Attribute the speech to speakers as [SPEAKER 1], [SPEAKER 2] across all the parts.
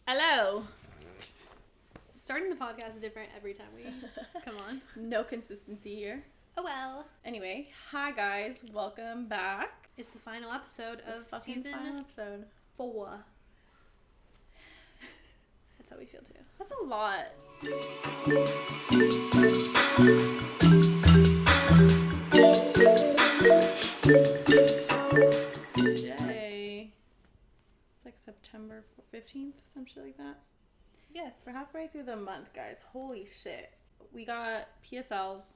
[SPEAKER 1] Hello.
[SPEAKER 2] Starting the podcast is different every time we come on.
[SPEAKER 1] No consistency here.
[SPEAKER 2] Oh well.
[SPEAKER 1] Anyway, hi guys, welcome back.
[SPEAKER 2] It's the final episode of
[SPEAKER 1] Season
[SPEAKER 2] season 4. That's how we feel too.
[SPEAKER 1] That's a lot. Yay. It's like September 15th, some shit like that.
[SPEAKER 2] Yes.
[SPEAKER 1] We're halfway through the month, guys. Holy shit. We got PSLs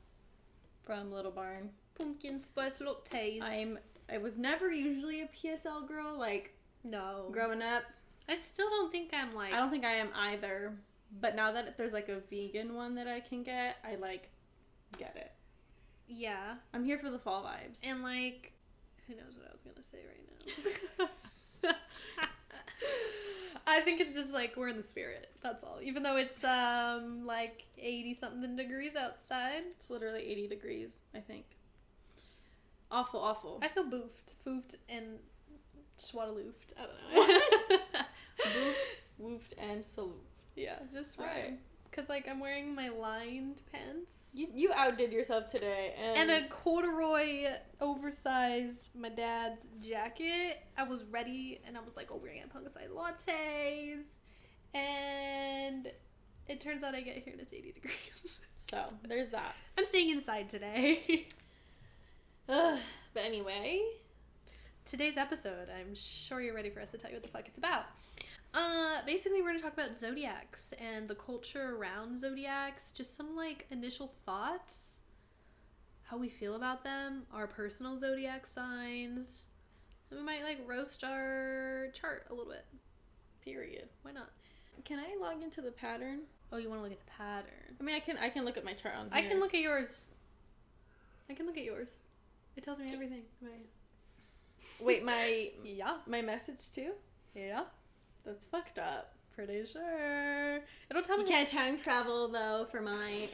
[SPEAKER 1] from Little Barn.
[SPEAKER 2] Pumpkin spice lattes.
[SPEAKER 1] I was never usually a PSL girl, like,
[SPEAKER 2] No.
[SPEAKER 1] growing up.
[SPEAKER 2] I still don't think I'm like...
[SPEAKER 1] I don't think I am either. But now that there's, like, a vegan one that I can get, I, like, get it.
[SPEAKER 2] Yeah.
[SPEAKER 1] I'm here for the fall vibes.
[SPEAKER 2] And, like, who knows what I was going to say right now. I think it's just, like, we're in the spirit. That's all. Even though it's, like, 80-something degrees outside.
[SPEAKER 1] It's literally 80 degrees, I think. Awful, awful.
[SPEAKER 2] I feel boofed, and swadaloofed. I don't know.
[SPEAKER 1] Woofed, and salute.
[SPEAKER 2] Yeah, just right. Because, like, I'm wearing my lined pants.
[SPEAKER 1] You outdid yourself today.
[SPEAKER 2] And a corduroy, oversized, my dad's jacket. I was ready, and I was like, oh, we're going to get pumpkin spice lattes. And it turns out I get here and it's 80 degrees.
[SPEAKER 1] So, there's that.
[SPEAKER 2] I'm staying inside today.
[SPEAKER 1] But anyway.
[SPEAKER 2] Today's episode, I'm sure you're ready for us to tell you what the fuck it's about. Basically, we're going to talk about zodiacs and the culture around zodiacs. Just some, like, initial thoughts. How we feel about them. Our personal zodiac signs. And we might, like, roast our chart a little bit.
[SPEAKER 1] Period.
[SPEAKER 2] Why not?
[SPEAKER 1] Can I log into the pattern?
[SPEAKER 2] Oh, you want to look at the pattern?
[SPEAKER 1] I mean, I can look at my chart on here.
[SPEAKER 2] I can look at yours. It tells me everything.
[SPEAKER 1] Wait, my
[SPEAKER 2] Yeah.
[SPEAKER 1] my message too?
[SPEAKER 2] Yeah.
[SPEAKER 1] That's fucked up.
[SPEAKER 2] Pretty sure. It'll tell me.
[SPEAKER 1] You can't time travel though for mine.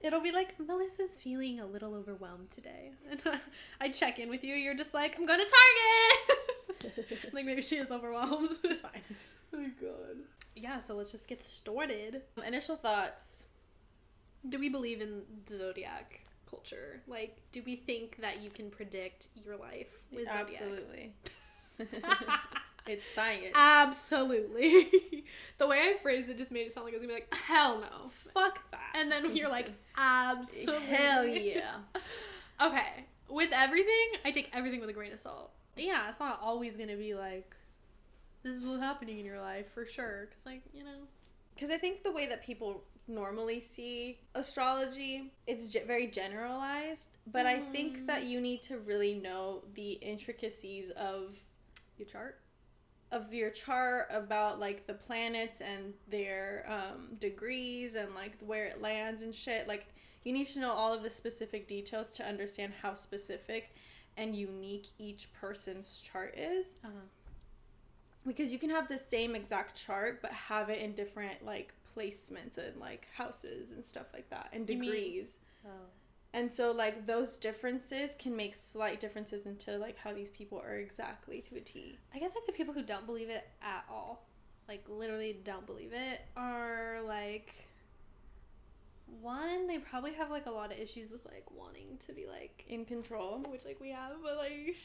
[SPEAKER 2] It'll be like, Melissa's feeling a little overwhelmed today. And I check in with you. You're just like, I'm going to Target. Like, maybe she is overwhelmed.
[SPEAKER 1] She's fine. Oh my god.
[SPEAKER 2] Yeah, so let's just get started.
[SPEAKER 1] Initial thoughts.
[SPEAKER 2] Do we believe in zodiac culture? Like, do we think that you can predict your life with zodiacs?
[SPEAKER 1] Absolutely. It's science.
[SPEAKER 2] Absolutely. The way I phrased it just made it sound like I was gonna be like, hell no.
[SPEAKER 1] Fuck that.
[SPEAKER 2] And then you're like, absolutely.
[SPEAKER 1] Hell yeah.
[SPEAKER 2] Okay. With everything, I take everything with a grain of salt. Yeah, it's not always gonna be like, this is what's happening in your life for sure. Because, like, you know.
[SPEAKER 1] Because I think the way that people normally see astrology, it's very generalized. But I think that you need to really know the intricacies of
[SPEAKER 2] Your chart?
[SPEAKER 1] Of your chart, about like the planets and their degrees and like where it lands and shit. Like, you need to know all of the specific details to understand how specific and unique each person's chart is. Because you can have the same exact chart but have it in different like placements and like houses and stuff like that and degrees. And so, like, those differences can make slight differences into, like, how these people are exactly to a T.
[SPEAKER 2] I guess, like, the people who don't believe it at all, like, literally don't believe it, are, like, one, they probably have, like, a lot of issues with, like, wanting to be, like...
[SPEAKER 1] in control.
[SPEAKER 2] Which, like, we have, but, like...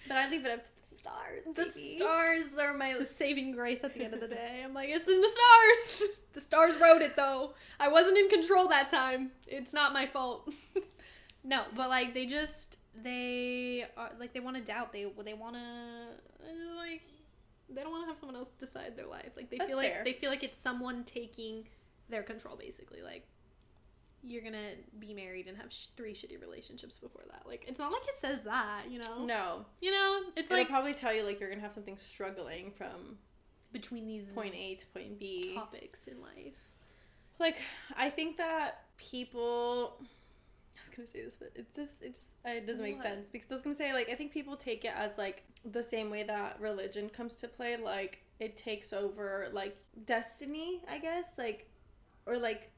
[SPEAKER 1] But I leave it up to the stars, baby.
[SPEAKER 2] The stars are my saving grace at the end of the day. I'm like, it's in the stars! The stars wrote it, though. I wasn't in control that time. It's not my fault. No, but, like, they are, like, they want to doubt. They want to, like, they don't want to have someone else decide their life. Like,
[SPEAKER 1] That's fair.
[SPEAKER 2] They feel like it's someone taking their control, basically. Like, you're gonna be married and have 3 shitty relationships before that. Like, it's not like it says that, you know?
[SPEAKER 1] No.
[SPEAKER 2] You know? It's
[SPEAKER 1] It'll
[SPEAKER 2] like...
[SPEAKER 1] probably tell you, like, you're gonna have something struggling from...
[SPEAKER 2] between these...
[SPEAKER 1] point A to point B.
[SPEAKER 2] Topics in life.
[SPEAKER 1] Like, I think that people... I was gonna say this, but it doesn't make sense. Because I was gonna say, like, I think people take it as, like, the same way that religion comes to play. Like, it takes over, like, destiny, I guess. Like, or, like...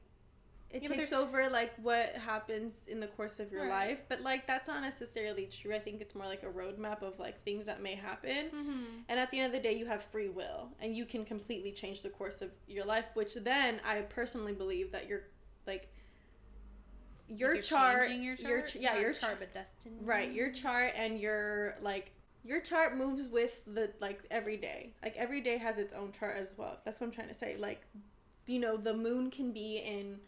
[SPEAKER 1] it takes over, like, what happens in the course of your life. But, like, that's not necessarily true. I think it's more like a roadmap of, like, things that may happen. Mm-hmm. And at the end of the day, you have free will. And you can completely change the course of your life, which then I personally believe that you're, like, your chart... Your chart, but destiny. Right. Your chart and your, like... Your chart moves with the, like, every day. Like, every day has its own chart as well. That's what I'm trying to say. Like, you know, the moon can be in...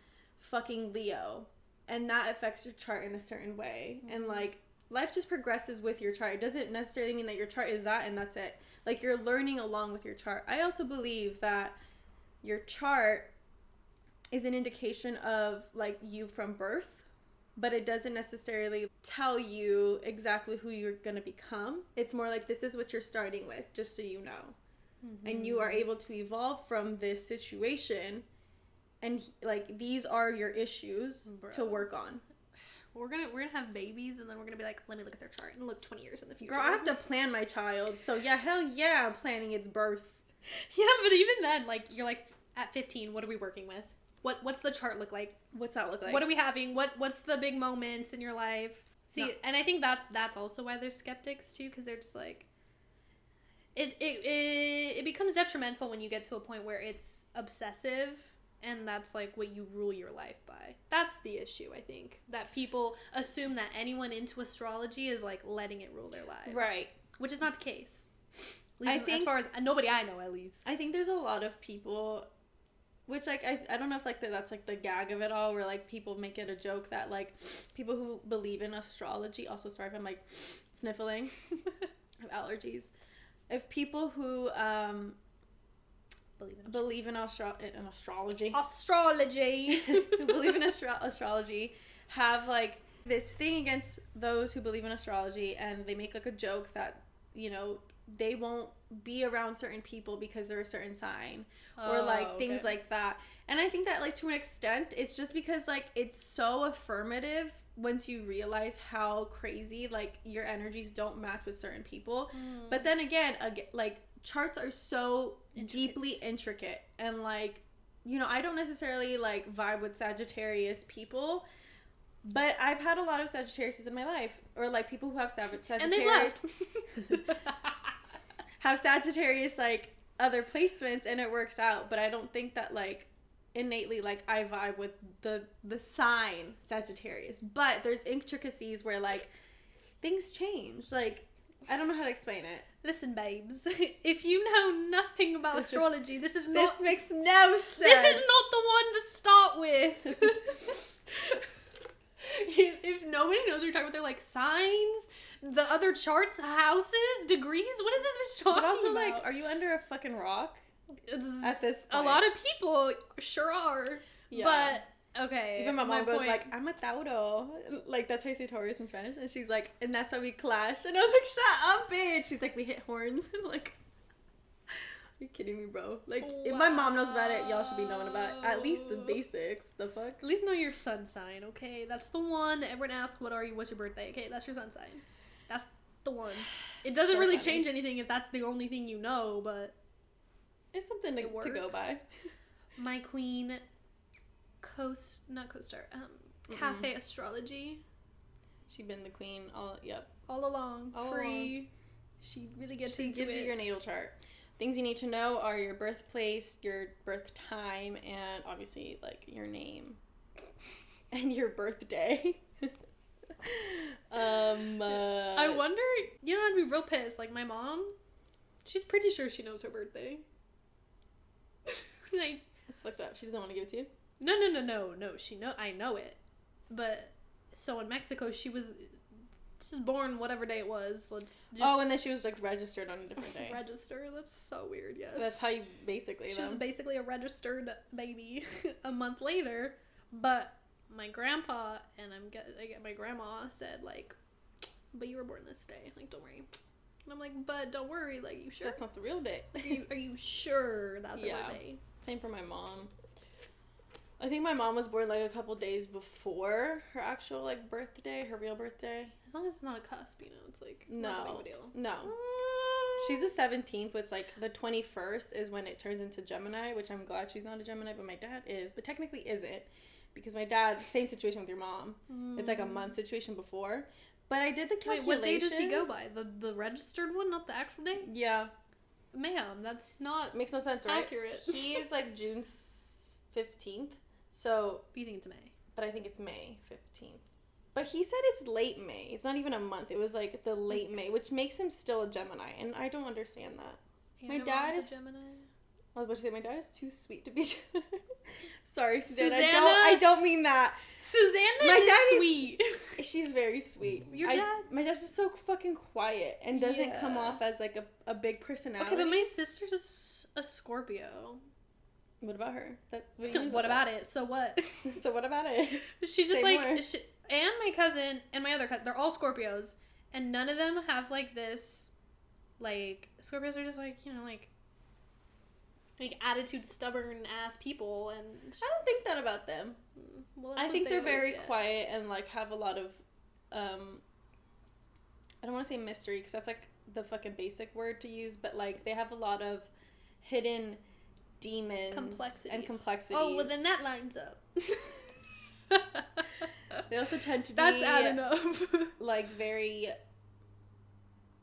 [SPEAKER 1] fucking Leo, and that affects your chart in a certain way. Mm-hmm. And like life just progresses with your chart. It doesn't necessarily mean that your chart is that and that's it. Like you're learning along with your chart. I also believe that your chart is an indication of like you from birth, but it doesn't necessarily tell you exactly who you're going to become. It's more like this is what you're starting with, just so you know. Mm-hmm. And you are able to evolve from this situation. And like these are your issues to work on.
[SPEAKER 2] We're gonna have babies, and then we're gonna be like, let me look at their chart and look 20 years in the future.
[SPEAKER 1] Girl, I have to plan my child, so yeah, hell yeah, I'm planning its birth.
[SPEAKER 2] Yeah, but even then, like you're like at 15, what are we working with? What's the chart look like?
[SPEAKER 1] What's that look like?
[SPEAKER 2] What are we having? What's the big moments in your life? See, no. And I think that's also why there's skeptics too, because they're just like, it becomes detrimental when you get to a point where it's obsessive. And that's, like, what you rule your life by. That's the issue, I think. That people assume that anyone into astrology is, like, letting it rule their lives.
[SPEAKER 1] Right.
[SPEAKER 2] Which is not the case. I think, as far as... Nobody I know, at least.
[SPEAKER 1] I think there's a lot of people... Which, like, I don't know if, like, that's, like, the gag of it all. Where, like, people make it a joke that, like, people who believe in astrology... Also, sorry if I'm, like, sniffling. I have allergies. If people who, believe in astrology. Who believe in astrology have like this thing against those who believe in astrology, and they make like a joke that, you know, they won't be around certain people because they're a certain sign or like things like that. And I think that like to an extent it's just because like it's so affirmative once you realize how crazy like your energies don't match with certain people. But then again like charts are so deeply intricate, and like, you know, I don't necessarily like vibe with Sagittarius people, but I've had a lot of Sagittarius in my life, or like people who have Sagittarius
[SPEAKER 2] and they left.
[SPEAKER 1] have Sagittarius like other placements, and it works out. But I don't think that like innately like I vibe with the sign Sagittarius. But there's intricacies where like things change. Like I don't know how to explain it.
[SPEAKER 2] Listen, babes, if you know nothing about astrology, this makes
[SPEAKER 1] no sense.
[SPEAKER 2] This is not the one to start with. If nobody knows what you're talking about, they're like signs, the other charts, houses, degrees. What is this bitch talking about?
[SPEAKER 1] But also, like, are you under a fucking rock at this point?
[SPEAKER 2] A lot of people sure are. Yeah. But okay.
[SPEAKER 1] Even my mom goes like, I'm a Tauro. Like, that's how you say Taurus in Spanish. And she's like, and that's why we clash. And I was like, shut up, bitch. She's like, we hit horns. And like, are you kidding me, bro? Like, if my mom knows about it, y'all should be knowing about it. At least the basics. The fuck?
[SPEAKER 2] At least know your sun sign, okay? That's the one. Everyone asks, what's your birthday? Okay, that's your sun sign. That's the one. It doesn't really change anything if that's the only thing you know, but...
[SPEAKER 1] It's something to go by.
[SPEAKER 2] My queen... Cafe Astrology.
[SPEAKER 1] She been the queen all
[SPEAKER 2] along. Free. She really gets into it.
[SPEAKER 1] She gives you your natal chart. Things you need to know are your birthplace, your birth time, and obviously like your name and your birthday.
[SPEAKER 2] I wonder, you know, I'd be real pissed. Like my mom, she's pretty sure she knows her birthday. Like,
[SPEAKER 1] that's fucked up. She doesn't want to give it to you?
[SPEAKER 2] No. I know it. But so in Mexico, she was born whatever day it was.
[SPEAKER 1] And then she was like registered on a different day.
[SPEAKER 2] Register? That's so weird. Yes.
[SPEAKER 1] That's how you basically.
[SPEAKER 2] She was basically a registered baby a month later. But my grandpa and my grandma said like, but you were born this day. Like, don't worry. And I'm like, but don't worry. Like, you sure?
[SPEAKER 1] That's not the real day.
[SPEAKER 2] Are you sure that's her day?
[SPEAKER 1] Same for my mom. I think my mom was born like a couple days before her actual like birthday, her real birthday.
[SPEAKER 2] As long as it's not a cusp, you know, it's like not that big of a deal.
[SPEAKER 1] No. She's the 17th, which like the 21st is when it turns into Gemini, which I'm glad she's not a Gemini, but my dad is, but technically isn't, because my dad, same situation with your mom. It's like a month situation before. But I did the calculations.
[SPEAKER 2] Wait, what day does he go by? The registered one, not the actual day?
[SPEAKER 1] Yeah.
[SPEAKER 2] Ma'am, that's not
[SPEAKER 1] makes no sense, right?
[SPEAKER 2] Accurate.
[SPEAKER 1] He's like June 15th. So.
[SPEAKER 2] But you think it's May?
[SPEAKER 1] But I think it's May 15th. But he said it's late May. It's not even a month. It was like the late May, which makes him still a Gemini. And I don't understand that.
[SPEAKER 2] Yeah,
[SPEAKER 1] my dad is.
[SPEAKER 2] A Gemini.
[SPEAKER 1] I was about to say, my dad is too sweet to be. Sorry,
[SPEAKER 2] Susanna.
[SPEAKER 1] I don't mean that.
[SPEAKER 2] Susanna
[SPEAKER 1] my
[SPEAKER 2] is
[SPEAKER 1] dad
[SPEAKER 2] sweet.
[SPEAKER 1] She's very sweet.
[SPEAKER 2] Your dad?
[SPEAKER 1] My dad's just so fucking quiet and doesn't come off as like a big personality.
[SPEAKER 2] Okay, but my sister's a Scorpio.
[SPEAKER 1] What about her?
[SPEAKER 2] What about it? So what?
[SPEAKER 1] So what about it?
[SPEAKER 2] She just and my cousin and my other cousin, they're all Scorpios, and none of them have like this. Like Scorpios are just like like attitude, stubborn ass people, and
[SPEAKER 1] I don't think that about them.
[SPEAKER 2] Well,
[SPEAKER 1] I think they're very quiet and like have a lot of I don't want to say mystery because that's like the fucking basic word to use, but like they have a lot of hidden demons and complexities.
[SPEAKER 2] Oh, well then that lines up.
[SPEAKER 1] They also tend to be
[SPEAKER 2] that's adding up.
[SPEAKER 1] like very.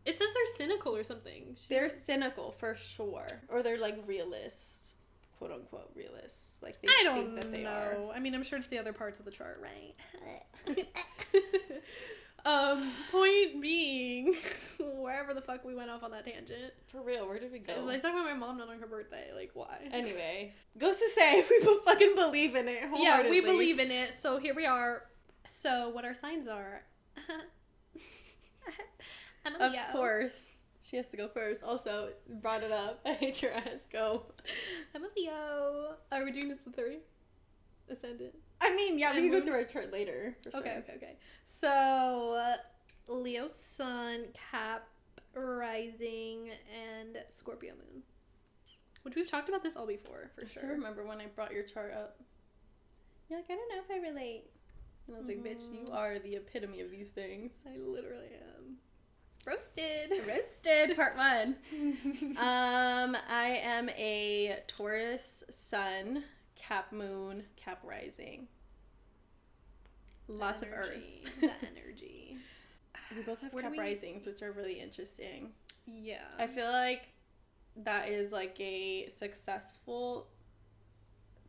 [SPEAKER 2] It says they're cynical or something.
[SPEAKER 1] They're cynical for sure, or they're like realists, quote unquote realists. Like they think that they are.
[SPEAKER 2] I mean, I'm sure it's the other parts of the chart, right? Point being, wherever the fuck we went off on that tangent.
[SPEAKER 1] For real, where did we go?
[SPEAKER 2] Let's talk about my mom not on her birthday. Like, why?
[SPEAKER 1] Anyway, goes to say we fucking believe in it wholeheartedly.
[SPEAKER 2] Yeah, we believe in it. So here we are. So what our signs are? I'm a Leo.
[SPEAKER 1] Of course. She has to go first. Also, brought it up. I hate your ass. Go.
[SPEAKER 2] I'm a Leo. Are we doing just the 3? Ascendant?
[SPEAKER 1] I mean, yeah, we can go through our chart later. For sure.
[SPEAKER 2] Okay. So, Leo Sun, Cap, Rising, and Scorpio Moon. Which we've talked about this all before, for sure.
[SPEAKER 1] I still remember when I brought your chart up. You're like, I don't know if I relate. And I was like, bitch, you are the epitome of these things.
[SPEAKER 2] I literally am. Roasted,
[SPEAKER 1] part 1. I am a Taurus Sun, Cap Moon, Cap Rising. Lots of Earth.
[SPEAKER 2] The energy.
[SPEAKER 1] We both have Cap Risings, which are really interesting.
[SPEAKER 2] Yeah.
[SPEAKER 1] I feel like that is like a successful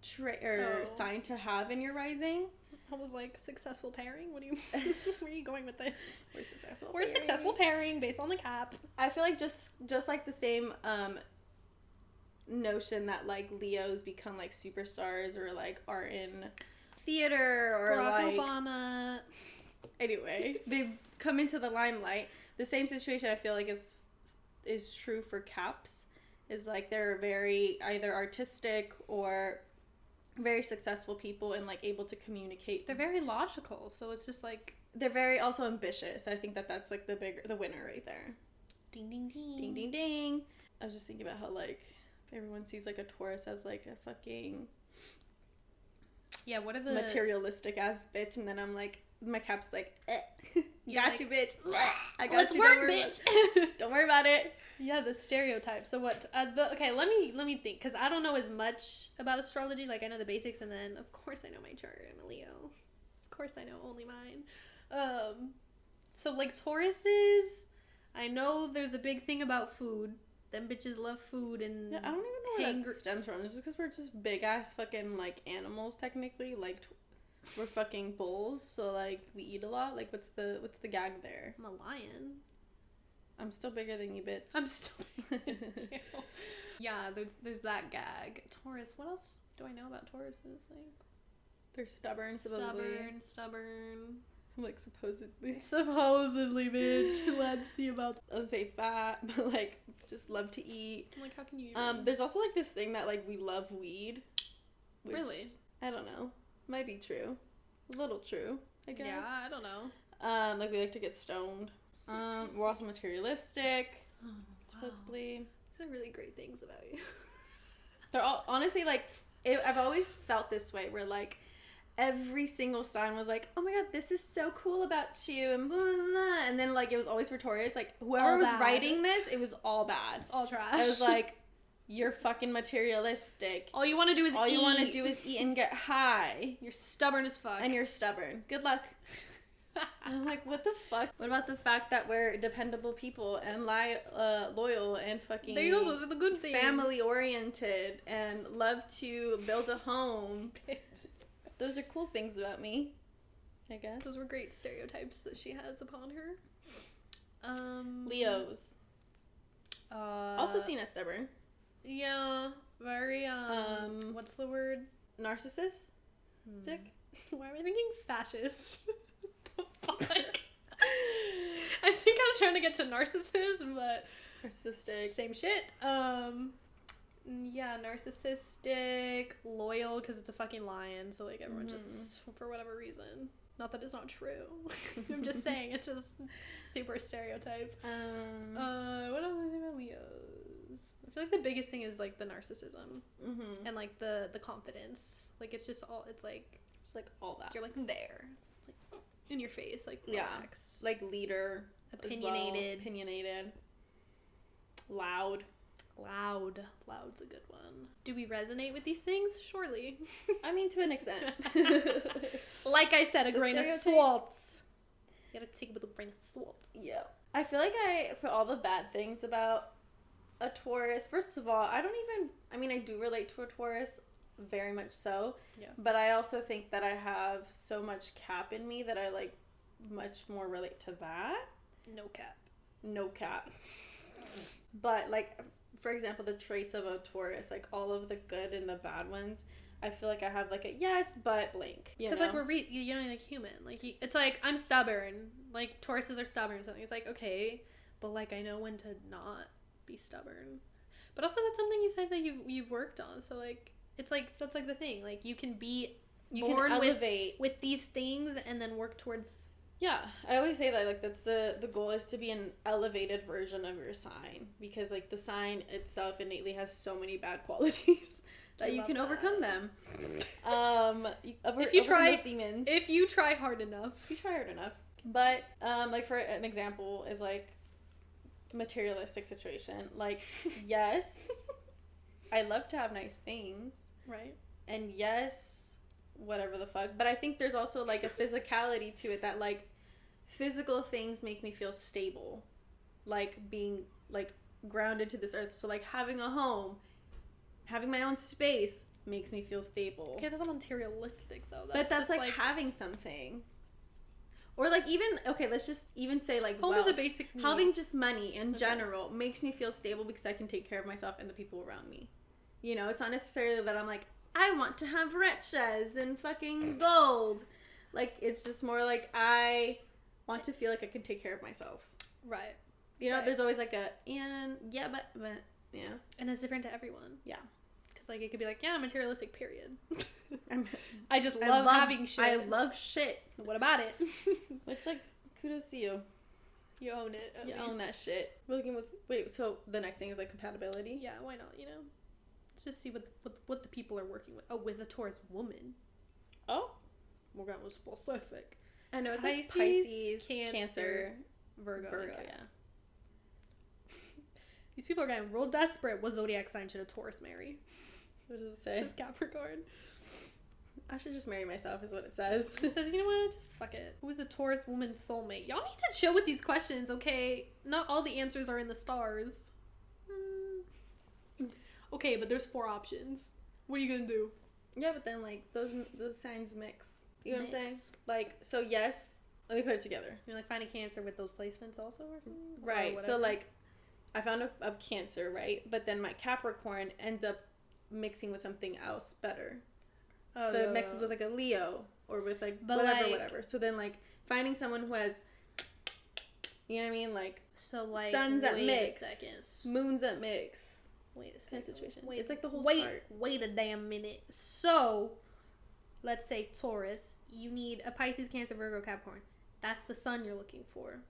[SPEAKER 1] sign to have in your rising.
[SPEAKER 2] I was like, successful pairing? What do you where are you going with this?
[SPEAKER 1] We're
[SPEAKER 2] successful pairing based on the cap.
[SPEAKER 1] I feel like just like the same notion that like Leos become like superstars or like are in theater or
[SPEAKER 2] Barack Obama.
[SPEAKER 1] Anyway, they come into the limelight. The same situation I feel like is true for Caps. Is like they're very either artistic or very successful people and like able to communicate.
[SPEAKER 2] They're very logical, so it's just like
[SPEAKER 1] they're very also ambitious. I think that's like the winner right there.
[SPEAKER 2] Ding ding ding.
[SPEAKER 1] Ding ding ding. I was just thinking about how like everyone sees like a Taurus as like a fucking
[SPEAKER 2] what are the
[SPEAKER 1] materialistic ass bitch, and then I'm like my Cap's like
[SPEAKER 2] got
[SPEAKER 1] you bitch. I got
[SPEAKER 2] let's
[SPEAKER 1] you.
[SPEAKER 2] Work, bitch.
[SPEAKER 1] Don't worry about it.
[SPEAKER 2] Yeah, the stereotypes. So what? Okay, let me think, because I don't know as much about astrology. Like I know the basics, and then of course I know my chart. I'm a Leo. Of course I know only mine. So like Tauruses, I know there's a big thing about food. Them bitches love food and
[SPEAKER 1] I don't even know where that stems from. It's just because we're just big ass fucking like animals technically. Like we're fucking bulls, so like we eat a lot. Like what's the gag there?
[SPEAKER 2] I'm a lion.
[SPEAKER 1] I'm still bigger than you, bitch.
[SPEAKER 2] I'm still bigger than you. Yeah, there's that gag. Taurus. What else do I know about Tauruses? Like
[SPEAKER 1] they're stubborn.
[SPEAKER 2] Stubborn.
[SPEAKER 1] Like supposedly,
[SPEAKER 2] bitch. Let's see about.
[SPEAKER 1] I would say fat, but like just love to eat.
[SPEAKER 2] Like how can you?
[SPEAKER 1] There's also like this thing that like we love weed. Which,
[SPEAKER 2] really?
[SPEAKER 1] I don't know. Might be true. A little true, I guess.
[SPEAKER 2] Yeah, I don't know.
[SPEAKER 1] Like we like to get stoned. We're also materialistic. Supposedly.
[SPEAKER 2] These are really great things about you.
[SPEAKER 1] They're all honestly like. I've always felt this way. Where like. Every single sign was like, oh my god, this is so cool about you, and blah, blah, blah. And then like it was always for Taurus. Like whoever was writing this, it was all bad.
[SPEAKER 2] It's all trash.
[SPEAKER 1] I was like, You're fucking materialistic.
[SPEAKER 2] All you want to do is
[SPEAKER 1] All
[SPEAKER 2] eat.
[SPEAKER 1] you want to do is eat and get high.
[SPEAKER 2] You're stubborn as fuck.
[SPEAKER 1] And you're stubborn. Good luck. I'm like, what the fuck? What about the fact that we're dependable people and loyal and fucking...
[SPEAKER 2] There you go, those are the good things.
[SPEAKER 1] Family-oriented and love to build a home. Those are cool things about me, I guess.
[SPEAKER 2] Those were great stereotypes that she has upon her.
[SPEAKER 1] Leos. Also seen as stubborn.
[SPEAKER 2] Yeah, very, what's the word?
[SPEAKER 1] Narcissist?
[SPEAKER 2] Why am I thinking fascist? The fuck? I think I was trying to get to narcissist, but...
[SPEAKER 1] Narcissistic.
[SPEAKER 2] Same shit. Yeah, narcissistic, loyal, because it's a fucking lion, so, like, everyone just, for whatever reason. Not that it's not true. I'm just saying, it's just super stereotype. What else is about Leos? I feel like the biggest thing is, like, the narcissism. And, like, the confidence. Like, it's just all, it's, like...
[SPEAKER 1] Just, like, all that.
[SPEAKER 2] You're, like, there. Like, in your face. Like, relax.
[SPEAKER 1] Yeah. Like, leader.
[SPEAKER 2] Opinionated.
[SPEAKER 1] Opinionated. Loud.
[SPEAKER 2] Loud's a good one. Do we resonate with these things? Surely.
[SPEAKER 1] I mean, to an extent.
[SPEAKER 2] Like I said, a grain of salt. You gotta take it with a grain of salt.
[SPEAKER 1] Yeah. I feel like for all the bad things about a Taurus, first of all, I do relate to a Taurus, very much so.
[SPEAKER 2] Yeah.
[SPEAKER 1] But I also think that I have so much Cap in me that I, like, much more relate to that. No cap. But, like, for example, the traits of a Taurus, like, all of the good and the bad ones, I feel like I have, like, a yes, but blank.
[SPEAKER 2] Because, like, we're, like, human. Like, it's like, I'm stubborn. Like, Tauruses are stubborn or something. It's like, okay, but, like, I know when to not be stubborn. But also, that's something you said that you've worked on. So, like, it's like, that's, like, the thing. Like, you can be born with these things and then work towards...
[SPEAKER 1] Yeah, I always say that, like, that's the goal is to be an elevated version of your sign. Because, like, the sign itself innately has so many bad qualities that you can overcome them. If you try those demons.
[SPEAKER 2] If you try hard enough.
[SPEAKER 1] But, like, for an example is, like, materialistic situation. Like, yes, I love to have nice things.
[SPEAKER 2] Right. And
[SPEAKER 1] yes, whatever the fuck. But I think there's also, like, a physicality to it that, like, physical things make me feel stable. Like, being, like, grounded to this earth. So, like, having a home, having my own space makes me feel stable.
[SPEAKER 2] Okay, that's not materialistic, though.
[SPEAKER 1] That's like having something. Or, like, even, okay, let's just even say, like,
[SPEAKER 2] home is a basic need.
[SPEAKER 1] Having just money in general makes me feel stable because I can take care of myself and the people around me. You know, it's not necessarily that I'm like, I want to have riches and fucking gold. Like, it's just more like I want to feel like I can take care of myself.
[SPEAKER 2] Right.
[SPEAKER 1] You know, there's always like but, you know.
[SPEAKER 2] And it's different to everyone.
[SPEAKER 1] Yeah.
[SPEAKER 2] Because, like, it could be like, yeah, materialistic, period. I love having shit.
[SPEAKER 1] I love shit.
[SPEAKER 2] What about it?
[SPEAKER 1] Which, like, kudos to you.
[SPEAKER 2] You own it.
[SPEAKER 1] You own that shit. We're looking so the next thing is, like, compatibility?
[SPEAKER 2] Yeah, why not, you know? Let's just see what the people are working with. Oh, with a Taurus woman.
[SPEAKER 1] Oh?
[SPEAKER 2] We're going with specific.
[SPEAKER 1] I know, it's Pisces, Cancer, Virgo, yeah.
[SPEAKER 2] These people are getting real desperate. What zodiac sign should a Taurus marry?
[SPEAKER 1] What does it say?
[SPEAKER 2] It says Capricorn.
[SPEAKER 1] I should just marry myself is what it says.
[SPEAKER 2] It says, you know what? Just fuck it. Who is a Taurus woman's soulmate? Y'all need to chill with these questions, okay? Not all the answers are in the stars. Okay, but there's 4 options. What are you gonna do?
[SPEAKER 1] Yeah, but then, like, those signs mix. You know what I'm saying? Like, so yes. Let me put it together.
[SPEAKER 2] You're like, find a Cancer with those placements also or something?
[SPEAKER 1] Right.
[SPEAKER 2] Or
[SPEAKER 1] so, like, I found a Cancer, right? But then my Capricorn ends up mixing with something else better. So it mixes with, like, a Leo or with, like, whatever. So then, like, finding someone who has, you know what I mean? Like,
[SPEAKER 2] so, like,
[SPEAKER 1] suns that mix, moons that mix.
[SPEAKER 2] Wait a second.
[SPEAKER 1] Kind of situation. It's like the whole chart.
[SPEAKER 2] Wait a damn minute. So, let's say Taurus, you need a Pisces, Cancer, Virgo, Capricorn. That's the sun you're looking for.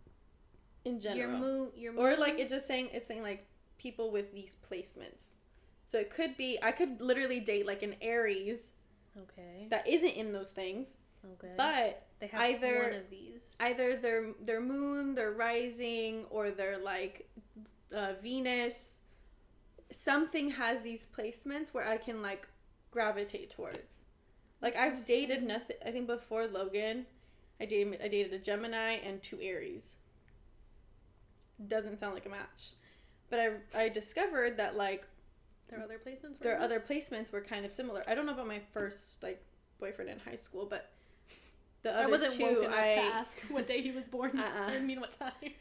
[SPEAKER 1] In general.
[SPEAKER 2] Your moon.
[SPEAKER 1] Or, like, it's saying, like, people with these placements. So it could be, I could literally date, like, an Aries.
[SPEAKER 2] Okay.
[SPEAKER 1] That isn't in those things.
[SPEAKER 2] Okay.
[SPEAKER 1] But
[SPEAKER 2] they have one of these.
[SPEAKER 1] Either their moon, their rising, or their, like, Venus, something has these placements where I can, like, gravitate towards. Like, I've dated nothing, I think before Logan, I dated a Gemini and 2 Aries. Doesn't sound like a match. But I discovered that, like,
[SPEAKER 2] Their other placements
[SPEAKER 1] were kind of similar. I don't know about my first, like, boyfriend in high school, but the other
[SPEAKER 2] I wasn't
[SPEAKER 1] two,
[SPEAKER 2] woke enough to ask what day he was born. I didn't mean what time.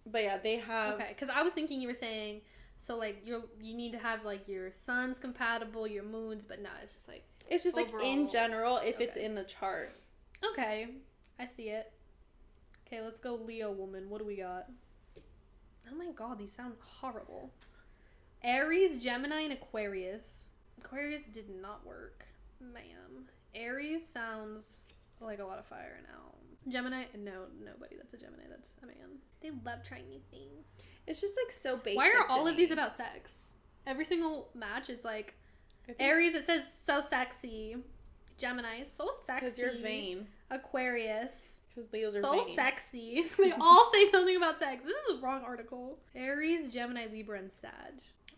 [SPEAKER 1] But yeah, they have...
[SPEAKER 2] Okay, because I was thinking you were saying, so, like, you need to have, like, your sun's compatible, your moons, but no, it's just, like...
[SPEAKER 1] It's just,
[SPEAKER 2] overall,
[SPEAKER 1] like, in general, if it's in the chart.
[SPEAKER 2] Okay, I see it. Okay, let's go Leo woman. What do we got? Oh my god, these sound horrible. Aries, Gemini, and Aquarius. Aquarius did not work, ma'am. Aries sounds like a lot of fire now. Gemini, no, nobody that's a Gemini, that's a man. They love trying new things.
[SPEAKER 1] It's just, like, so basic.
[SPEAKER 2] Why are all of these about sex? Every single match is like, Aries, it says so sexy. Gemini, so sexy.
[SPEAKER 1] Because you're vain.
[SPEAKER 2] Aquarius,
[SPEAKER 1] because Leos are
[SPEAKER 2] so
[SPEAKER 1] vain.
[SPEAKER 2] Sexy. They all say something about sex. This is the wrong article. Aries, Gemini, Libra, and Sag.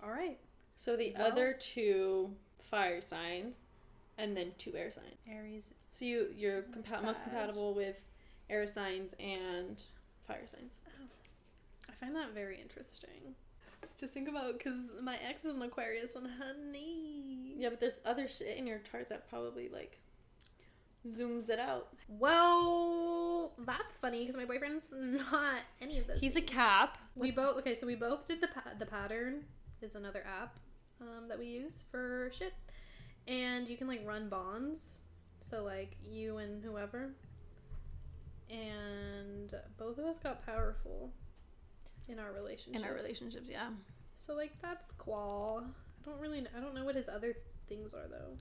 [SPEAKER 2] All right.
[SPEAKER 1] So the other 2 fire signs, and then 2 air signs.
[SPEAKER 2] Aries.
[SPEAKER 1] So you're most compatible with air signs and fire signs.
[SPEAKER 2] Oh. I find that very interesting. Just think about, because my ex is an Aquarius, and honey.
[SPEAKER 1] Yeah, but there's other shit in your chart that probably, like, zooms it out.
[SPEAKER 2] Well, that's funny, because my boyfriend's not any of those.
[SPEAKER 1] He's a Cap.
[SPEAKER 2] We both did the Pattern is another app that we use for shit. And you can, like, run bonds. So, like, you and whoever. And both of us got powerful in our relationships.
[SPEAKER 1] Yeah.
[SPEAKER 2] So, like, that's cool. I don't know what his other things are, though.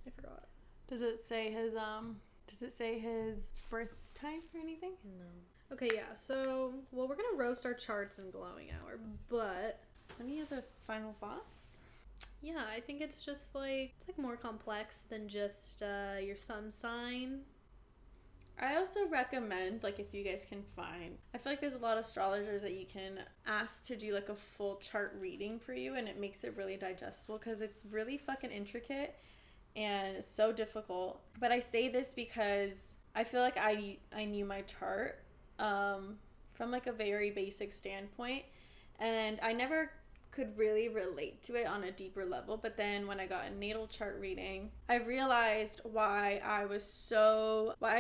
[SPEAKER 2] I forgot.
[SPEAKER 1] Does it say his birth time or anything?
[SPEAKER 2] No. Okay, yeah. So, well, we're gonna roast our charts in glowing hour, but
[SPEAKER 1] any other final thoughts?
[SPEAKER 2] Yeah, I think it's just like, it's like more complex than just your sun sign.
[SPEAKER 1] I also recommend, like, if you guys can find, I feel like there's a lot of astrologers that you can ask to do, like, a full chart reading for you, and it makes it really digestible because it's really fucking intricate and so difficult. But I say this because I feel like I knew my chart from, like, a very basic standpoint, and I never could really relate to it on a deeper level. But then when I got a natal chart reading, I realized why I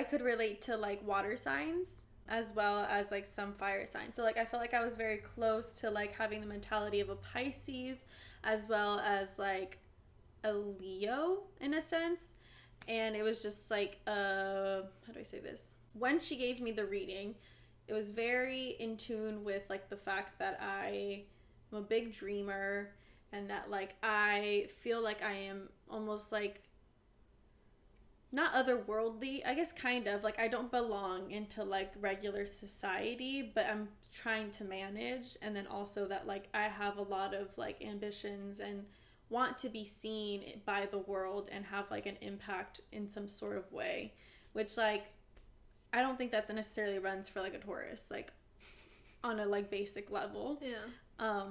[SPEAKER 1] could relate to, like, water signs as well as, like, some fire signs. So, like, I felt like I was very close to, like, having the mentality of a Pisces as well as, like, a Leo in a sense. And it was just like, how do I say this? When she gave me the reading, it was very in tune with, like, the fact that I'm a big dreamer, and that, like, I feel like I am almost, like, not otherworldly, I guess, kind of, like, I don't belong into, like, regular society, but I'm trying to manage. And then also that, like, I have a lot of, like, ambitions and want to be seen by the world and have, like, an impact in some sort of way, which, like, I don't think that necessarily runs for, like, a Taurus, like, on a, like, basic level.
[SPEAKER 2] Yeah.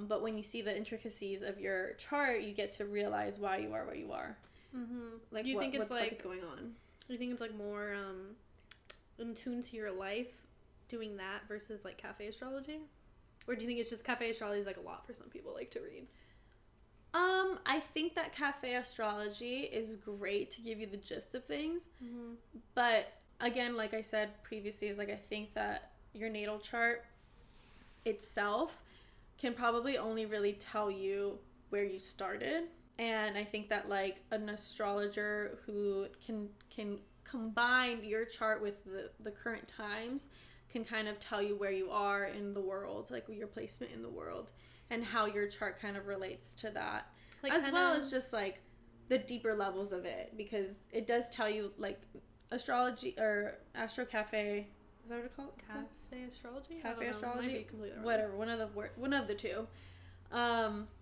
[SPEAKER 1] But when you see the intricacies of your chart, you get to realize why you are what you are.
[SPEAKER 2] Mm-hmm.
[SPEAKER 1] Like,
[SPEAKER 2] what the
[SPEAKER 1] fuck is going on?
[SPEAKER 2] Do you think it's, like, more in tune to your life doing that versus, like, cafe astrology? Or do you think it's just cafe astrology is, like, a lot for some people, like, to read?
[SPEAKER 1] I think that cafe astrology is great to give you the gist of things.
[SPEAKER 2] Mm-hmm.
[SPEAKER 1] But, again, like I said previously, is, like, I think that your natal chart itself can probably only really tell you where you started. And I think that, like, an astrologer who can combine your chart with the current times can kind of tell you where you are in the world, like, your placement in the world, and how your chart kind of relates to that. Like, as well as just, like, the deeper levels of it, because it does tell you, like, astrology or Astro Cafe, is that what it's called?
[SPEAKER 2] Cafe astrology?
[SPEAKER 1] Cafe astrology?
[SPEAKER 2] Wrong.
[SPEAKER 1] Whatever, one of the two.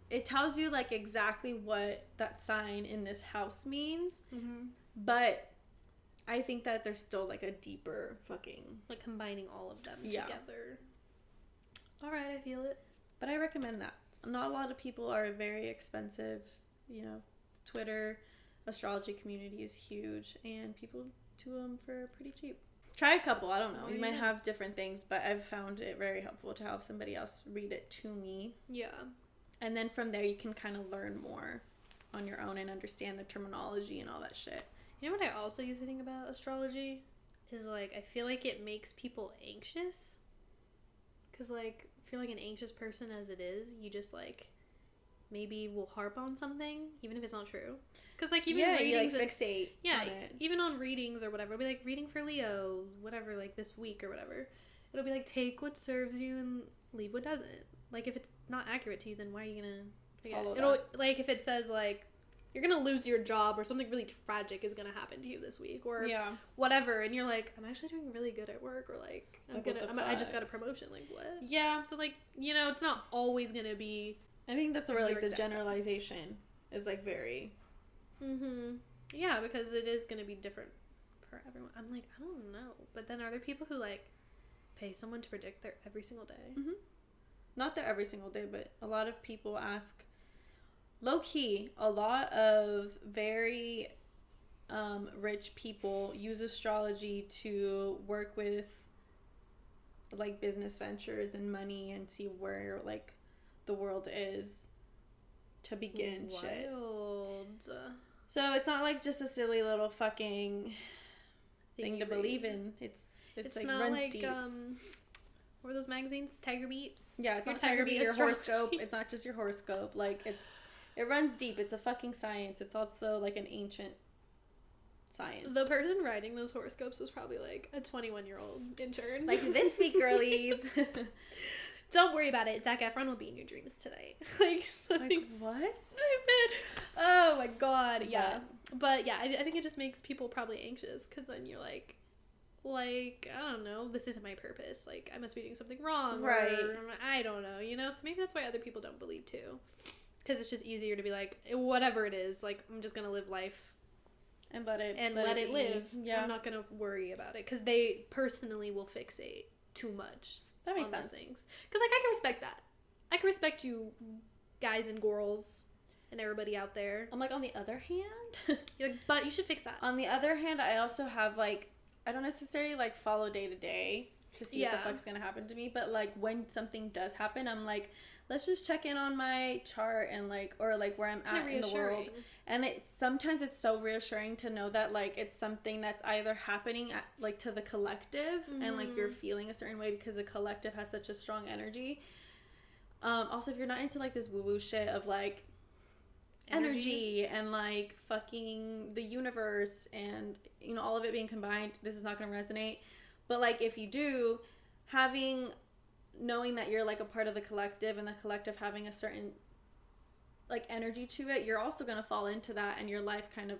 [SPEAKER 1] It tells you, like, exactly what that sign in this house means.
[SPEAKER 2] Mm-hmm.
[SPEAKER 1] But I think that there's still, like, a deeper fucking...
[SPEAKER 2] like, combining all of them together. All right, I feel it.
[SPEAKER 1] But I recommend that not a lot of people are very expensive. You know, Twitter astrology community is huge, and people do them for pretty cheap. Try a couple. I don't know. You might have different things, but I've found it very helpful to have somebody else read it to me.
[SPEAKER 2] Yeah.
[SPEAKER 1] And then from there, you can kind of learn more on your own and understand the terminology and all that shit.
[SPEAKER 2] You know what I also used to think about astrology? Is, like, I feel like it makes people anxious. Because, like, if you're, like, an anxious person as it is, you just, like, maybe will harp on something, even if it's not true. Because, like, even readings...
[SPEAKER 1] you, like, fixate on it.
[SPEAKER 2] Even on readings or whatever. It'll be, like, reading for Leo, whatever, like, this week or whatever. It'll be, like, take what serves you and leave what doesn't. Like, if it's not accurate to you, then why are you gonna...
[SPEAKER 1] Follow
[SPEAKER 2] It'll,
[SPEAKER 1] that.
[SPEAKER 2] like, if it says, like, you're gonna lose your job or something really tragic is gonna happen to you this week or whatever, and you're like, I'm actually doing really good at work, or like I just got a promotion, like what? Yeah. So like, you know, it's not always gonna be.
[SPEAKER 1] I think that's where like the generalization is like very.
[SPEAKER 2] Yeah, because it is gonna be different for everyone. I'm like, I don't know, but then are there people who like pay someone to predict their every single day?
[SPEAKER 1] Not their every single day, but a lot of people ask. Low key, a lot of very rich people use astrology to work with like business ventures and money and see where like the world is to begin shit. So it's not like just a silly little fucking thing to believe in. It's like
[SPEAKER 2] not
[SPEAKER 1] runs
[SPEAKER 2] like
[SPEAKER 1] deep.
[SPEAKER 2] What were those magazines? Tiger Beat?
[SPEAKER 1] Yeah, it's not Tiger Beat, your horoscope. It's not just your horoscope. Like it runs deep. It's a fucking science. It's also like an ancient science.
[SPEAKER 2] The person writing those horoscopes was probably like a 21-year-old intern.
[SPEAKER 1] Like, this week, girlies.
[SPEAKER 2] Don't worry about it. Zac Efron will be in your dreams tonight. like
[SPEAKER 1] what?
[SPEAKER 2] Stupid. Oh my god. Yeah. But yeah, I think it just makes people probably anxious because then you're like, I don't know, this isn't my purpose. Like, I must be doing something wrong.
[SPEAKER 1] Right.
[SPEAKER 2] Or, I don't know, you know? So maybe that's why other people don't believe too. Because it's just easier to be like, whatever it is, like, I'm just going to live life.
[SPEAKER 1] And let it
[SPEAKER 2] live.
[SPEAKER 1] Yeah.
[SPEAKER 2] I'm not going to worry about it. Because they personally will fixate too much.
[SPEAKER 1] That makes sense.
[SPEAKER 2] Things. Because, like, I can respect that. I can respect you guys and girls and everybody out there.
[SPEAKER 1] I'm like, on the other hand.
[SPEAKER 2] You're like, but you should fix that.
[SPEAKER 1] On the other hand, I also have, like, I don't necessarily, like, follow day to day to see what the fuck's going to happen to me. But, like, when something does happen, I'm like, let's just check in on my chart and like, or like where I'm at in the world. And sometimes it's so reassuring to know that like it's something that's either happening at, like to the collective and like you're feeling a certain way because the collective has such a strong energy. Also, if you're not into like this woo woo shit of like energy and like fucking the universe and you know all of it being combined, this is not going to resonate. But like if you do, knowing that you're like a part of the collective and the collective having a certain like energy to it, you're also going to fall into that and your life kind of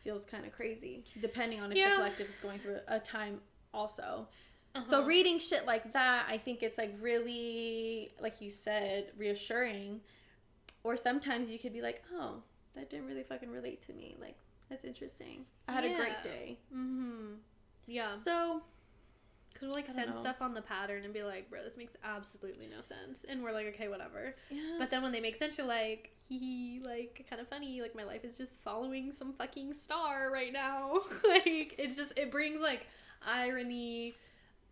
[SPEAKER 1] feels kind of crazy depending on if the collective is going through a time also. So reading shit like that, I think it's like really, like you said, reassuring. Or sometimes you could be like, oh, that didn't really fucking relate to me. Like, that's interesting. I had a great day.
[SPEAKER 2] Yeah.
[SPEAKER 1] So
[SPEAKER 2] could we like send stuff on the pattern and be like, bro, this makes absolutely no sense, and we're like, okay, whatever. Yeah. But then when they make sense, you're like, hee, like kind of funny. Like my life is just following some fucking star right now. Like it brings like irony,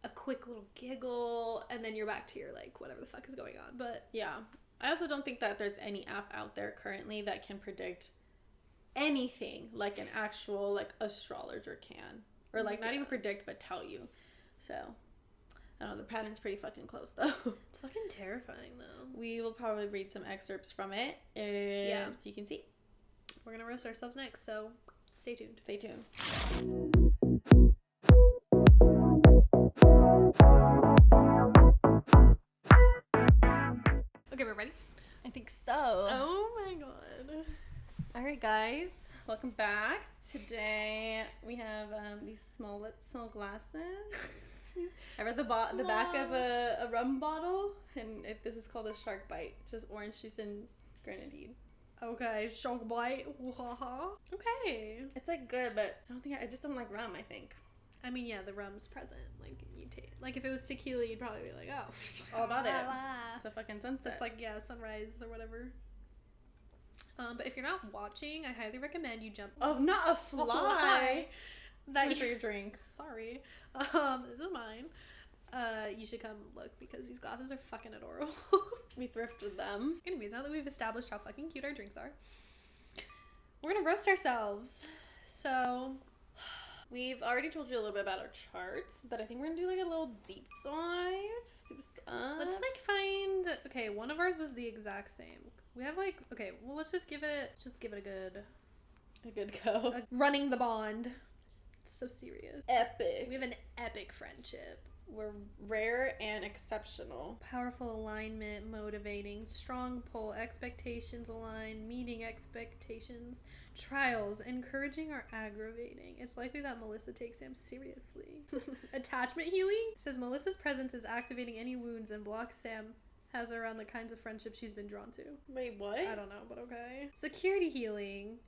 [SPEAKER 2] a quick little giggle, and then you're back to your like whatever the fuck is going on. But
[SPEAKER 1] yeah, I also don't think that there's any app out there currently that can predict anything like an actual like astrologer can, or like not even predict but tell you. So, I don't know, the pattern's pretty fucking close, though.
[SPEAKER 2] It's fucking terrifying, though.
[SPEAKER 1] We will probably read some excerpts from it, so you can see.
[SPEAKER 2] We're gonna roast ourselves next, so stay tuned.
[SPEAKER 1] Stay tuned.
[SPEAKER 2] Okay, we're ready?
[SPEAKER 1] I think so.
[SPEAKER 2] Oh my god.
[SPEAKER 1] All right, guys. Welcome back. Today, we have these small glasses. I read the back of a rum bottle, and this is called a shark bite. It's just orange juice and grenadine.
[SPEAKER 2] Okay, shark bite. Okay.
[SPEAKER 1] It's like good, but I just don't like rum, I think.
[SPEAKER 2] I mean, yeah, the rum's present. Like, you taste. Like, if it was tequila, you'd probably be like, oh.
[SPEAKER 1] All about it. It's a fucking sunset.
[SPEAKER 2] Just like, yeah, sunrise or whatever. But if you're not watching, I highly recommend you jump.
[SPEAKER 1] Oh, not a fly.
[SPEAKER 2] That
[SPEAKER 1] for your drink.
[SPEAKER 2] Sorry. This is mine. You should come look because these glasses are fucking adorable.
[SPEAKER 1] We thrifted them.
[SPEAKER 2] Anyways, now that we've established how fucking cute our drinks are, we're gonna roast ourselves. So,
[SPEAKER 1] we've already told you a little bit about our charts, but I think we're gonna do like a little deep dive. See what's up.
[SPEAKER 2] Let's like find. Okay, one of ours was the exact same. We have like. Okay, well let's just give it
[SPEAKER 1] a good go.
[SPEAKER 2] Running the bond. It's so serious.
[SPEAKER 1] Epic.
[SPEAKER 2] We have an epic friendship.
[SPEAKER 1] We're rare and exceptional.
[SPEAKER 2] Powerful alignment, motivating, strong pull, expectations align, meeting expectations, trials, encouraging or aggravating. It's likely that Melissa takes Sam seriously. Attachment healing says Melissa's presence is activating any wounds and blocks Sam has around the kinds of friendships she's been drawn to.
[SPEAKER 1] Wait, what?
[SPEAKER 2] I don't know, but okay. Security healing.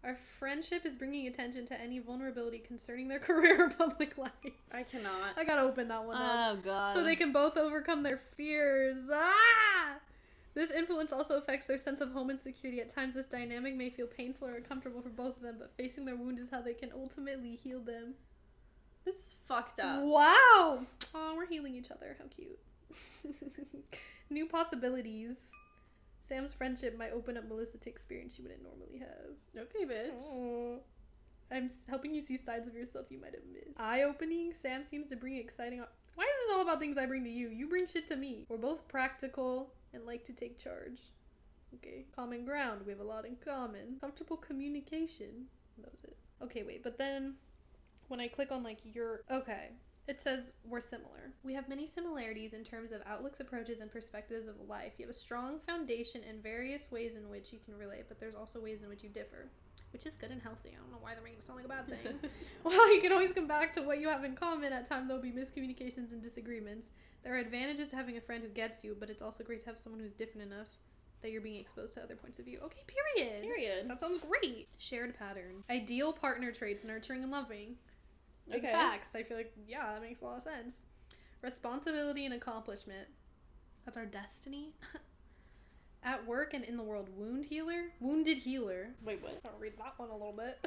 [SPEAKER 2] Our friendship is bringing attention to any vulnerability concerning their career or public life.
[SPEAKER 1] I cannot.
[SPEAKER 2] I gotta open that one up.
[SPEAKER 1] Oh, God.
[SPEAKER 2] So they can both overcome their fears. Ah! This influence also affects their sense of home and security. At times, this dynamic may feel painful or uncomfortable for both of them, but facing their wound is how they can ultimately heal them.
[SPEAKER 1] This is fucked up.
[SPEAKER 2] Wow! Oh, we're healing each other. How cute. New possibilities. Sam's friendship might open up Melissa to experience she wouldn't normally have.
[SPEAKER 1] Okay, bitch.
[SPEAKER 2] Oh. I'm helping you see sides of yourself you might have missed. Eye-opening. Sam seems to bring exciting... Why is this all about things I bring to you? You bring shit to me. We're both practical and like to take charge. Okay. Common ground. We have a lot in common. Comfortable communication. That was it. Okay, wait. But then when I click on like your... Okay. It says we're similar. We have many similarities in terms of outlooks, approaches, and perspectives of life. You have a strong foundation and various ways in which you can relate, but there's also ways in which you differ, which is good and healthy. I don't know why they're making it sound like a bad thing. Well, you can always come back to what you have in common. At times, there'll be miscommunications and disagreements. There are advantages to having a friend who gets you, but it's also great to have someone who's different enough that you're being exposed to other points of view. Okay, period.
[SPEAKER 1] Period.
[SPEAKER 2] That sounds great. Shared pattern. Ideal partner traits, nurturing and loving. Big
[SPEAKER 1] Okay.
[SPEAKER 2] facts. I feel like, yeah, that makes a lot of sense. Responsibility and accomplishment. That's our destiny. At work and in the world, wounded healer.
[SPEAKER 1] Wait, what?
[SPEAKER 2] I'll read that one a little bit.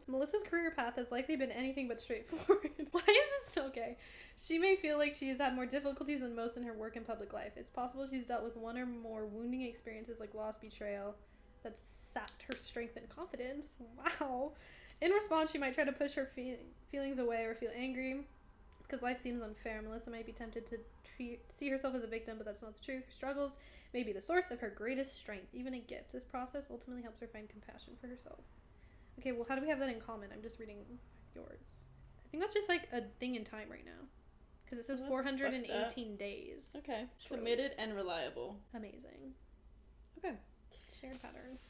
[SPEAKER 2] Melissa's career path has likely been anything but straightforward. Why is this okay? She may feel like she has had more difficulties than most in her work and public life. It's possible she's dealt with one or more wounding experiences like loss, betrayal, that sapped her strength and confidence. Wow. In response, she might try to push her feelings away or feel angry because life seems unfair. Melissa might be tempted to see herself as a victim, but that's not the truth. Her struggles may be the source of her greatest strength, even a gift. This process ultimately helps her find compassion for herself. Okay, well, how do we have that in common? I'm just reading yours. I think that's just like a thing in time right now because it says 418 days.
[SPEAKER 1] Okay.
[SPEAKER 2] Surely.
[SPEAKER 1] Committed and reliable.
[SPEAKER 2] Amazing.
[SPEAKER 1] Okay.
[SPEAKER 2] Shared patterns.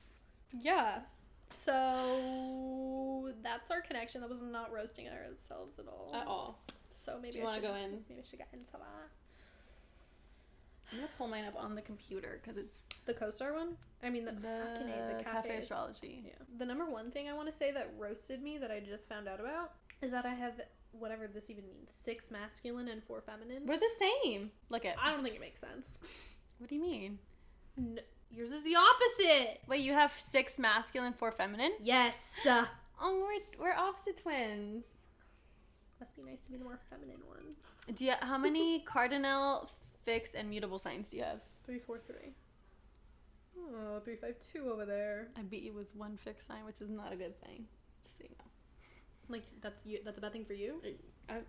[SPEAKER 2] Yeah. So that's our connection. That was not roasting ourselves at all.
[SPEAKER 1] At all.
[SPEAKER 2] So maybe
[SPEAKER 1] Do you want to go in?
[SPEAKER 2] Maybe I should get into that.
[SPEAKER 1] I'm gonna pull mine up on the computer because it's
[SPEAKER 2] The CoStar one? I mean the fucking A, the
[SPEAKER 1] Cafe Astrology.
[SPEAKER 2] Yeah. The number one thing I want to say that roasted me that I just found out about is that I have whatever this even means. 6 masculine and 4 feminine.
[SPEAKER 1] We're the same. Look at.
[SPEAKER 2] I don't think it makes sense.
[SPEAKER 1] What do you mean?
[SPEAKER 2] No, yours is the opposite.
[SPEAKER 1] Wait, you have 6 masculine, 4 feminine?
[SPEAKER 2] Yes.
[SPEAKER 1] Oh, we're opposite twins.
[SPEAKER 2] Must be nice to be the more feminine one.
[SPEAKER 1] Do you? How many cardinal, fixed, and mutable signs do you have?
[SPEAKER 2] 3, 4, 3. Oh, 3, 5, 2 over there.
[SPEAKER 1] I beat you with 1 fixed sign, which is not a good thing. Just so you know.
[SPEAKER 2] Like that's a bad thing for you?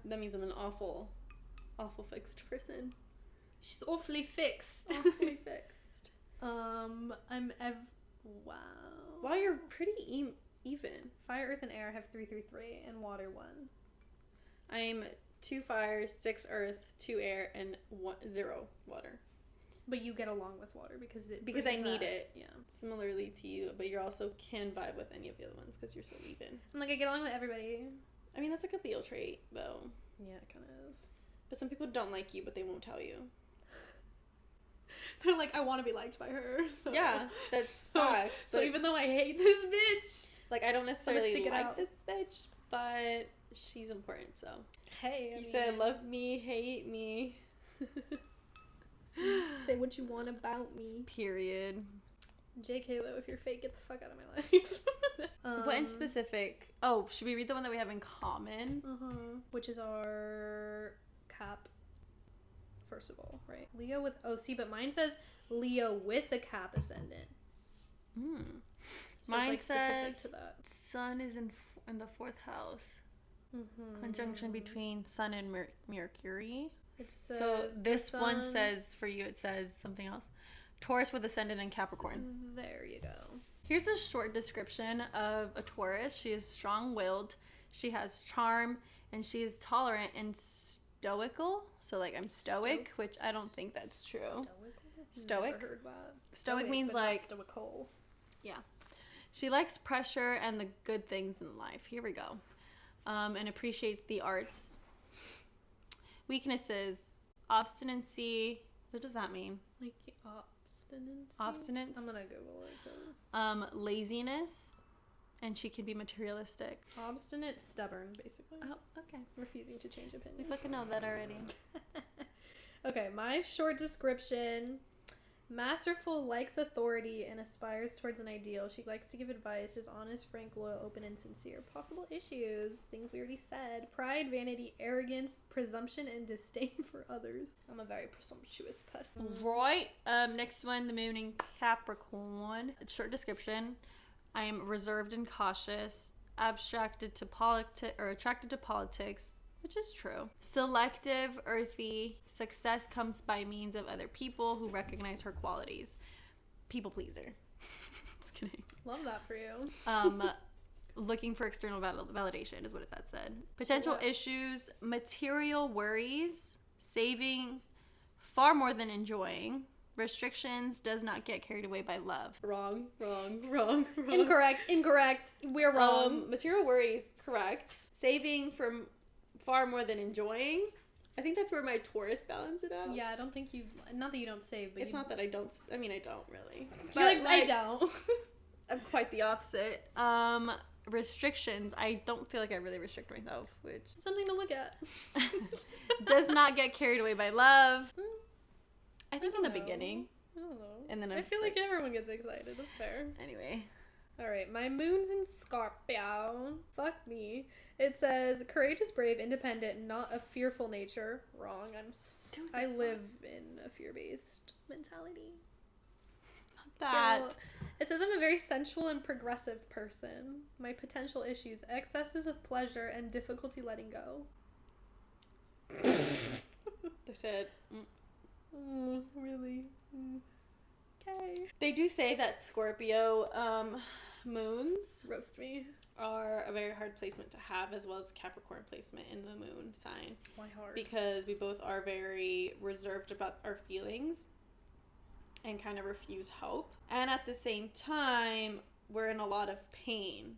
[SPEAKER 1] That means I'm an awful fixed person.
[SPEAKER 2] She's awfully fixed.
[SPEAKER 1] Awfully fixed.
[SPEAKER 2] Wow.
[SPEAKER 1] Wow, you're pretty even.
[SPEAKER 2] Fire, earth, and air have 3, 3, 3, and water 1.
[SPEAKER 1] I'm 2 fire, 6 earth, 2 air, and 0 water.
[SPEAKER 2] But you get along with water because
[SPEAKER 1] I need it.
[SPEAKER 2] Yeah.
[SPEAKER 1] Similarly to you, but you're also can vibe with any of the other ones because you're so even.
[SPEAKER 2] And like I get along with everybody.
[SPEAKER 1] I mean, that's like a Leo trait, though.
[SPEAKER 2] Yeah, it kind of is.
[SPEAKER 1] But some people don't like you, but they won't tell you.
[SPEAKER 2] They're like, I want to be liked by her. So.
[SPEAKER 1] Yeah, that's facts.
[SPEAKER 2] So even though I hate this bitch,
[SPEAKER 1] like I don't necessarily like
[SPEAKER 2] out.
[SPEAKER 1] this bitch, but she's important, so.
[SPEAKER 2] Hey,
[SPEAKER 1] He said, love me, hate me.
[SPEAKER 2] Say what you want about me.
[SPEAKER 1] Period.
[SPEAKER 2] JK, though, if you're fake, get the fuck out of my life.
[SPEAKER 1] What in specific? Oh, should we read the one that we have in common?
[SPEAKER 2] Which is our Cap, first of all, right? Leo with OC, but mine says Leo with a Cap ascendant. So
[SPEAKER 1] Mine
[SPEAKER 2] it's
[SPEAKER 1] says
[SPEAKER 2] specific to that.
[SPEAKER 1] Sun is in the 4th house. Conjunction between Sun and Mercury.
[SPEAKER 2] It says
[SPEAKER 1] so this
[SPEAKER 2] sun...
[SPEAKER 1] one says, for you, it says something else. Taurus with ascendant in Capricorn.
[SPEAKER 2] There you go.
[SPEAKER 1] Here's a short description of a Taurus. She is strong-willed. She has charm, and she is tolerant and stoical. So, like, I'm stoic, which I don't think that's true. Stoic?
[SPEAKER 2] Never heard that.
[SPEAKER 1] Stoic means, like...
[SPEAKER 2] Stoical.
[SPEAKER 1] Yeah. She likes pressure and the good things in life. Here we go. And appreciates the arts. Weaknesses. Obstinacy. What does that mean?
[SPEAKER 2] Like,
[SPEAKER 1] Obstinance.
[SPEAKER 2] I'm gonna Google it.
[SPEAKER 1] Laziness. And she can be materialistic.
[SPEAKER 2] Obstinate, stubborn, basically.
[SPEAKER 1] Oh, okay.
[SPEAKER 2] Refusing to change opinion.
[SPEAKER 1] We fucking know that already.
[SPEAKER 2] Okay, my short description. Masterful, likes authority, and aspires towards an ideal. She likes to give advice, is honest, frank, loyal, open, and sincere. Possible issues, things we already said. Pride, vanity, arrogance, presumption, and disdain for others. I'm a very presumptuous person.
[SPEAKER 1] Right. Next one, the moon in Capricorn. Short description. I am reserved and cautious, attracted to politics, which is true. Selective, earthy. Success comes by means of other people who recognize her qualities. People pleaser. Just kidding.
[SPEAKER 2] Love that for you.
[SPEAKER 1] Looking for external validation is what that said. Potential issues, material worries, saving far more than enjoying. Restrictions, does not get carried away by love. Wrong.
[SPEAKER 2] Incorrect. We're wrong.
[SPEAKER 1] Material worries, correct. Saving from far more than enjoying. I think that's where my Taurus balance it out.
[SPEAKER 2] Yeah, I don't think you... Not that you don't save, but
[SPEAKER 1] it's not that I don't... I mean, I don't really.
[SPEAKER 2] You're like, I don't.
[SPEAKER 1] I'm quite the opposite. Restrictions. I don't feel like I really restrict myself, which...
[SPEAKER 2] Something to look at.
[SPEAKER 1] Does not get carried away by love. I think in the beginning.
[SPEAKER 2] I don't know.
[SPEAKER 1] And then
[SPEAKER 2] I feel like everyone gets excited. That's fair.
[SPEAKER 1] Anyway.
[SPEAKER 2] Alright, my moon's in Scorpio. Fuck me. It says, courageous, brave, independent, not a fearful nature. Wrong. I live in a fear-based mentality.
[SPEAKER 1] That.
[SPEAKER 2] It says I'm a very sensual and progressive person. My potential issues, excesses of pleasure and difficulty letting go.
[SPEAKER 1] They said...
[SPEAKER 2] really? Okay.
[SPEAKER 1] They do say that Scorpio moons
[SPEAKER 2] roast me
[SPEAKER 1] are a very hard placement to have, as well as Capricorn placement in the moon sign.
[SPEAKER 2] Why hard?
[SPEAKER 1] Because we both are very reserved about our feelings and kind of refuse hope. And at the same time, we're in a lot of pain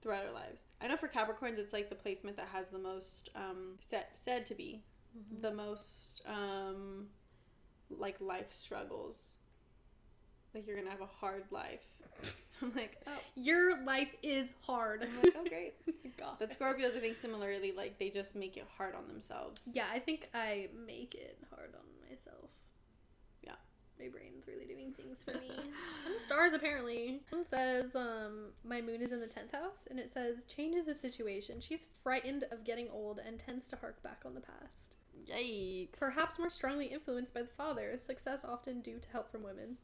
[SPEAKER 1] throughout our lives. I know for Capricorns, it's like the placement that has the most said to be the most like life struggles. Like, you're gonna have a hard life. I'm like, oh,
[SPEAKER 2] your life is hard.
[SPEAKER 1] I'm like, oh, great.
[SPEAKER 2] God.
[SPEAKER 1] But Scorpios, I think, similarly, like, they just make it hard on themselves.
[SPEAKER 2] Yeah, I think I make it hard on myself.
[SPEAKER 1] Yeah.
[SPEAKER 2] My brain's really doing things for me. And the stars, apparently. It says, my moon is in the 10th house, and it says, changes of situation. She's frightened of getting old and tends to hark back on the past.
[SPEAKER 1] Yikes.
[SPEAKER 2] Perhaps more strongly influenced by the father. Success often due to help from women.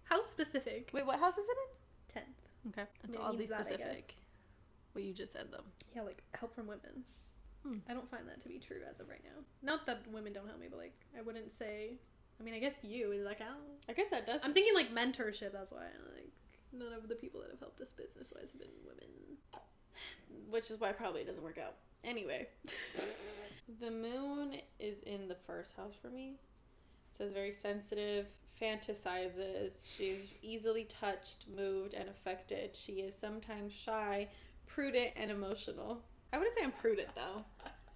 [SPEAKER 2] How specific?
[SPEAKER 1] Wait, what house is it in?
[SPEAKER 2] 10th.
[SPEAKER 1] Okay. That's oddly specific. What you just said, though.
[SPEAKER 2] Yeah, like, help from women. I don't find that to be true as of right now. Not that women don't help me, but, like, I wouldn't say... I mean, I guess you is like,
[SPEAKER 1] I guess that does.
[SPEAKER 2] I'm thinking, like, mentorship, that's why. Like, none of the people that have helped us business-wise have been women.
[SPEAKER 1] Which is why probably it doesn't work out. Anyway. The moon is in the 1st house for me. It says very sensitive, fantasizes. She's easily touched, moved, and affected. She is sometimes shy, prudent, and emotional. I wouldn't say I'm prudent, though.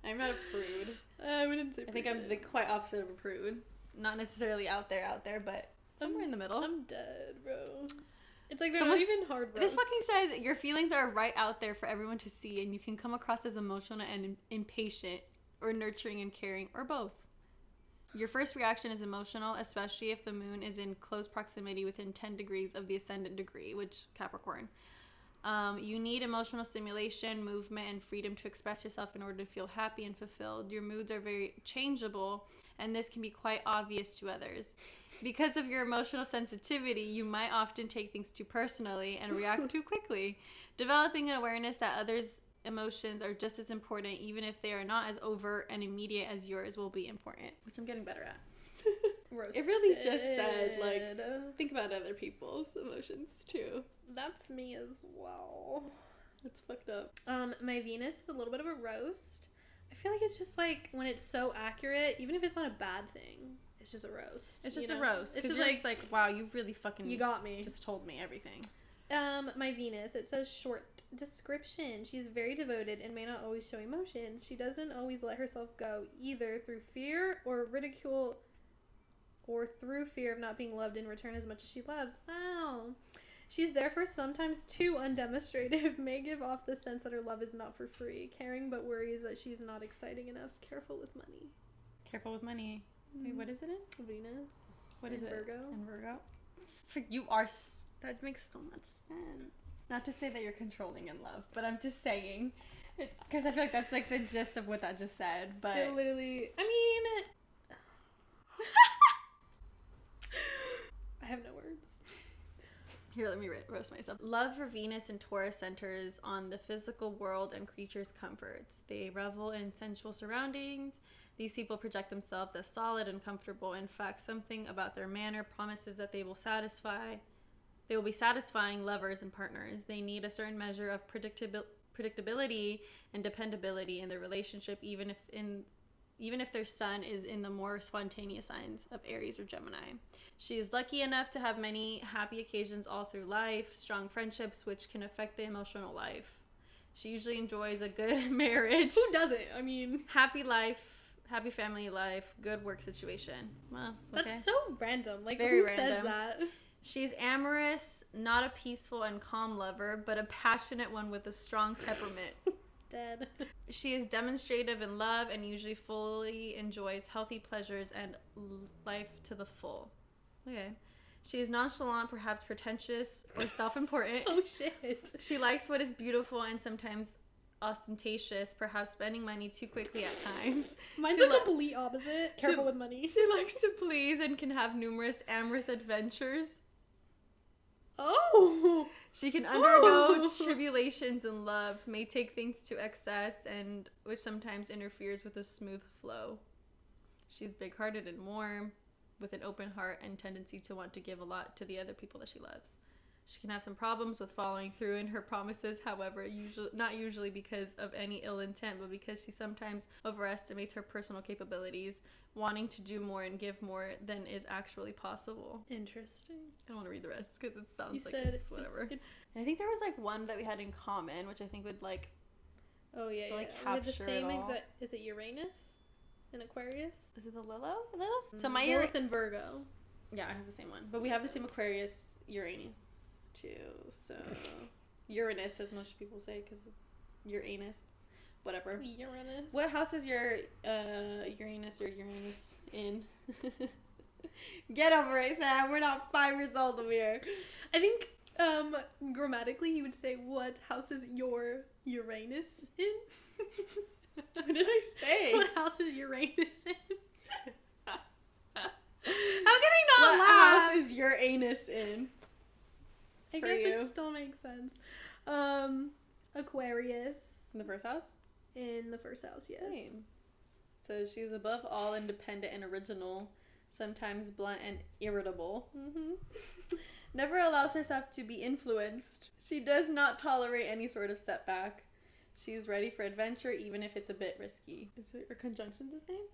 [SPEAKER 1] I'm not a prude.
[SPEAKER 2] I wouldn't say prudent.
[SPEAKER 1] I think I'm the quite opposite of a prude. Not necessarily out there, but somewhere in the middle.
[SPEAKER 2] I'm dead, bro. It's like they're not even hard roasts.
[SPEAKER 3] This fucking says your feelings are right out there for everyone to see, and you can come across as emotional and impatient, or nurturing and caring, or both. Your first reaction is emotional, especially if the moon is in close proximity within 10 degrees of the ascendant degree, which Capricorn. You need emotional stimulation, movement, and freedom to express yourself in order to feel happy and fulfilled. Your moods are very changeable, and this can be quite obvious to others. Because of your emotional sensitivity, you might often take things too personally and react too quickly. Developing an awareness that others' emotions are just as important, even if they are not as overt and immediate as yours, will be important, which I'm getting better at.
[SPEAKER 1] It really just said, like, think about other people's emotions, too.
[SPEAKER 2] That's me as well.
[SPEAKER 1] That's fucked up.
[SPEAKER 2] My Venus is a little bit of a roast. I feel like it's just, like, when it's so accurate, even if it's not a bad thing, it's just a roast.
[SPEAKER 3] It's just a roast.
[SPEAKER 2] It's just
[SPEAKER 3] like, wow, you really fucking...
[SPEAKER 2] You got me.
[SPEAKER 3] Just told me everything.
[SPEAKER 2] My Venus, it says short description. She's very devoted and may not always show emotions. She doesn't always let herself go, either through fear or ridicule, or through fear of not being loved in return as much as she loves. Wow. She's therefore sometimes too undemonstrative, may give off the sense that her love is not for free, caring but worries that she's not exciting enough. Careful with money.
[SPEAKER 3] Careful with money. Wait, what is it in?
[SPEAKER 2] Venus.
[SPEAKER 3] What is it?
[SPEAKER 2] Virgo.
[SPEAKER 3] In Virgo. You are... That makes so much sense. Not to say that you're controlling in love, but I'm just saying. Because I feel like that's like the gist of what that just said, but...
[SPEAKER 2] It literally... I mean... I have no words.
[SPEAKER 3] Here, let me roast myself. Love for Venus and Taurus centers on the physical world and creatures' comforts. They revel in sensual surroundings. These people project themselves as solid and comfortable. In fact, something about their manner promises that they will be satisfying lovers and partners. They need a certain measure of predictability and dependability in their relationship, even if their sun is in the more spontaneous signs of Aries or Gemini. She is lucky enough to have many happy occasions all through life, strong friendships, which can affect the emotional life. She usually enjoys a good marriage.
[SPEAKER 2] Who doesn't? I mean...
[SPEAKER 3] Happy life, happy family life, good work situation. Well, okay.
[SPEAKER 2] That's so random. Like,
[SPEAKER 3] Very
[SPEAKER 2] who
[SPEAKER 3] random.
[SPEAKER 2] says that?
[SPEAKER 3] She's amorous, not a peaceful and calm lover, but a passionate one with a strong temperament.
[SPEAKER 2] Dead.
[SPEAKER 3] She is demonstrative in love and usually fully enjoys healthy pleasures and life to the full. Okay. She is nonchalant, perhaps pretentious or self-important.
[SPEAKER 2] Oh, shit.
[SPEAKER 3] She likes what is beautiful and sometimes ostentatious, perhaps spending money too quickly at times.
[SPEAKER 2] Mine's the complete opposite. Careful with money.
[SPEAKER 3] She likes to please and can have numerous amorous adventures.
[SPEAKER 2] Oh!
[SPEAKER 3] She can undergo tribulations in love, may take things to excess, and which sometimes interferes with a smooth flow. She's big-hearted and warm, with an open heart and tendency to want to give a lot to the other people that she loves. She can have some problems with following through in her promises, however, not usually because of any ill intent, but because she sometimes overestimates her personal capabilities, wanting to do more and give more than is actually possible.
[SPEAKER 2] Interesting.
[SPEAKER 3] I don't want to read the rest because it sounds
[SPEAKER 2] You
[SPEAKER 3] like
[SPEAKER 2] said
[SPEAKER 3] it's whatever. And I think there was like one that we had in common, which I think would like...
[SPEAKER 2] Oh, yeah,
[SPEAKER 3] like,
[SPEAKER 2] We had the
[SPEAKER 3] capture
[SPEAKER 2] same
[SPEAKER 3] it all.
[SPEAKER 2] exact... Is it Uranus? In Aquarius?
[SPEAKER 3] Is it the Lilith? So my
[SPEAKER 2] Lilith and Virgo.
[SPEAKER 1] Yeah, I have the same one. But we have the same Aquarius, Uranus, too. So, Uranus, as most people say, because it's Uranus. Whatever.
[SPEAKER 2] Uranus.
[SPEAKER 1] What house is your Uranus or Uranus in? Get over it, Sam. We're not 5 years old over here.
[SPEAKER 2] I think, grammatically, you would say, what house is your Uranus in?
[SPEAKER 1] What did I say?
[SPEAKER 2] What house is Uranus in? How can I not
[SPEAKER 1] What
[SPEAKER 2] laugh?
[SPEAKER 1] house is your anus in?
[SPEAKER 2] I
[SPEAKER 1] for
[SPEAKER 2] guess
[SPEAKER 1] you?
[SPEAKER 2] it still makes sense. Aquarius.
[SPEAKER 1] In the first house?
[SPEAKER 2] In the first house, yes.
[SPEAKER 1] Same. So she's above all independent and original, sometimes blunt and irritable.
[SPEAKER 2] Mm-hmm.
[SPEAKER 1] Never allows herself to be influenced. She does not tolerate any sort of setback. She's ready for adventure, even if it's a bit risky. Is it, are conjunctions the same?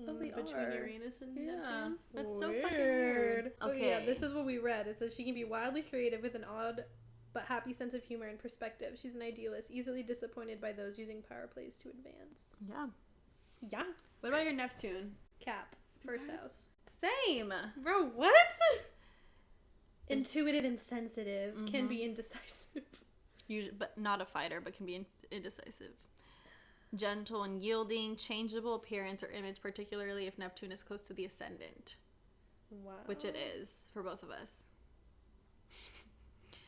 [SPEAKER 1] Oh, they
[SPEAKER 2] Between
[SPEAKER 1] are.
[SPEAKER 2] Uranus and
[SPEAKER 1] Yeah,
[SPEAKER 2] Neptune.
[SPEAKER 1] that's so fucking weird.
[SPEAKER 2] Oh yeah,
[SPEAKER 3] Okay.
[SPEAKER 2] this is what we read. It says she can be wildly creative with an odd but happy sense of humor and perspective. She's an idealist, easily disappointed by those using power plays to advance.
[SPEAKER 3] Yeah.
[SPEAKER 2] Yeah.
[SPEAKER 1] What about your Neptune?
[SPEAKER 2] Cap. First house.
[SPEAKER 1] Same.
[SPEAKER 2] Bro, what? Intuitive and sensitive, can be indecisive.
[SPEAKER 3] Usually, but not a fighter, but can be indecisive. Gentle and yielding, changeable appearance or image, particularly if Neptune is close to the ascendant.
[SPEAKER 2] Wow.
[SPEAKER 3] Which it is for both of us.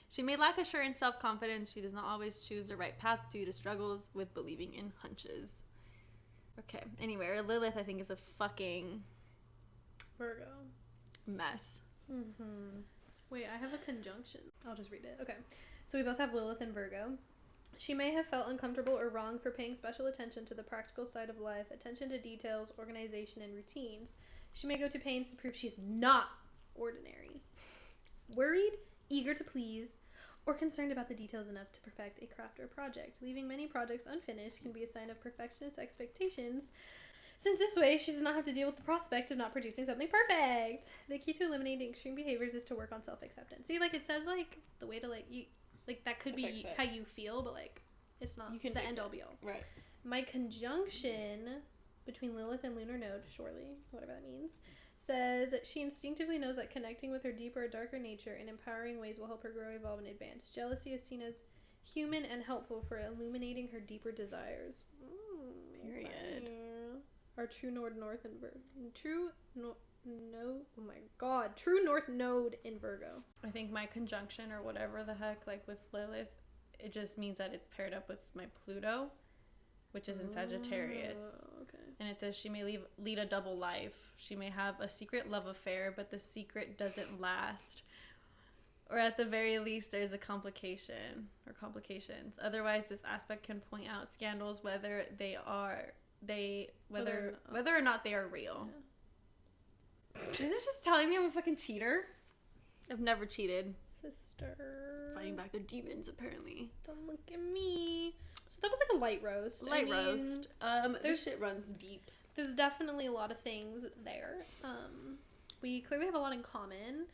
[SPEAKER 3] She may lack assurance, self-confidence. She does not always choose the right path due to struggles with believing in hunches. Okay. Anyway, Lilith, I think, is a fucking
[SPEAKER 2] Virgo.
[SPEAKER 3] mess.
[SPEAKER 2] Wait, I have a conjunction. I'll just read it. Okay. So we both have Lilith and Virgo. She may have felt uncomfortable or wrong for paying special attention to the practical side of life, attention to details, organization, and routines. She may go to pains to prove she's not ordinary. Worried, eager to please, or concerned about the details enough to perfect a craft or project. Leaving many projects unfinished can be a sign of perfectionist expectations, since this way she does not have to deal with the prospect of not producing something perfect. The key to eliminating extreme behaviors is to work on self-acceptance. See, like, it says, like, the way to, like, you, like, that could be how you feel, but, like, it's not the end-all be-all.
[SPEAKER 1] Right.
[SPEAKER 2] My conjunction between Lilith and lunar node, surely, whatever that means, says that she instinctively knows that connecting with her deeper or darker nature in empowering ways will help her grow, evolve, and advance. Jealousy is seen as human and helpful for illuminating her deeper desires.
[SPEAKER 3] Period.
[SPEAKER 2] Our true north in Virgo. True north node in Virgo.
[SPEAKER 3] I think my conjunction or whatever the heck, like with Lilith, it just means that it's paired up with my Pluto, which is in Sagittarius.
[SPEAKER 2] Okay.
[SPEAKER 3] And it says she may lead a double life. She may have a secret love affair, but the secret doesn't last. Or at the very least, there's a complication or complications. Otherwise, this aspect can point out scandals whether or not they are real. Yeah. Is this just telling me I'm a fucking cheater? I've never cheated.
[SPEAKER 2] Sister.
[SPEAKER 3] Fighting back the demons, apparently.
[SPEAKER 2] Don't look at me. So that was like a light roast.
[SPEAKER 3] Roast. This shit runs deep.
[SPEAKER 2] There's definitely a lot of things there. We clearly have a lot in common,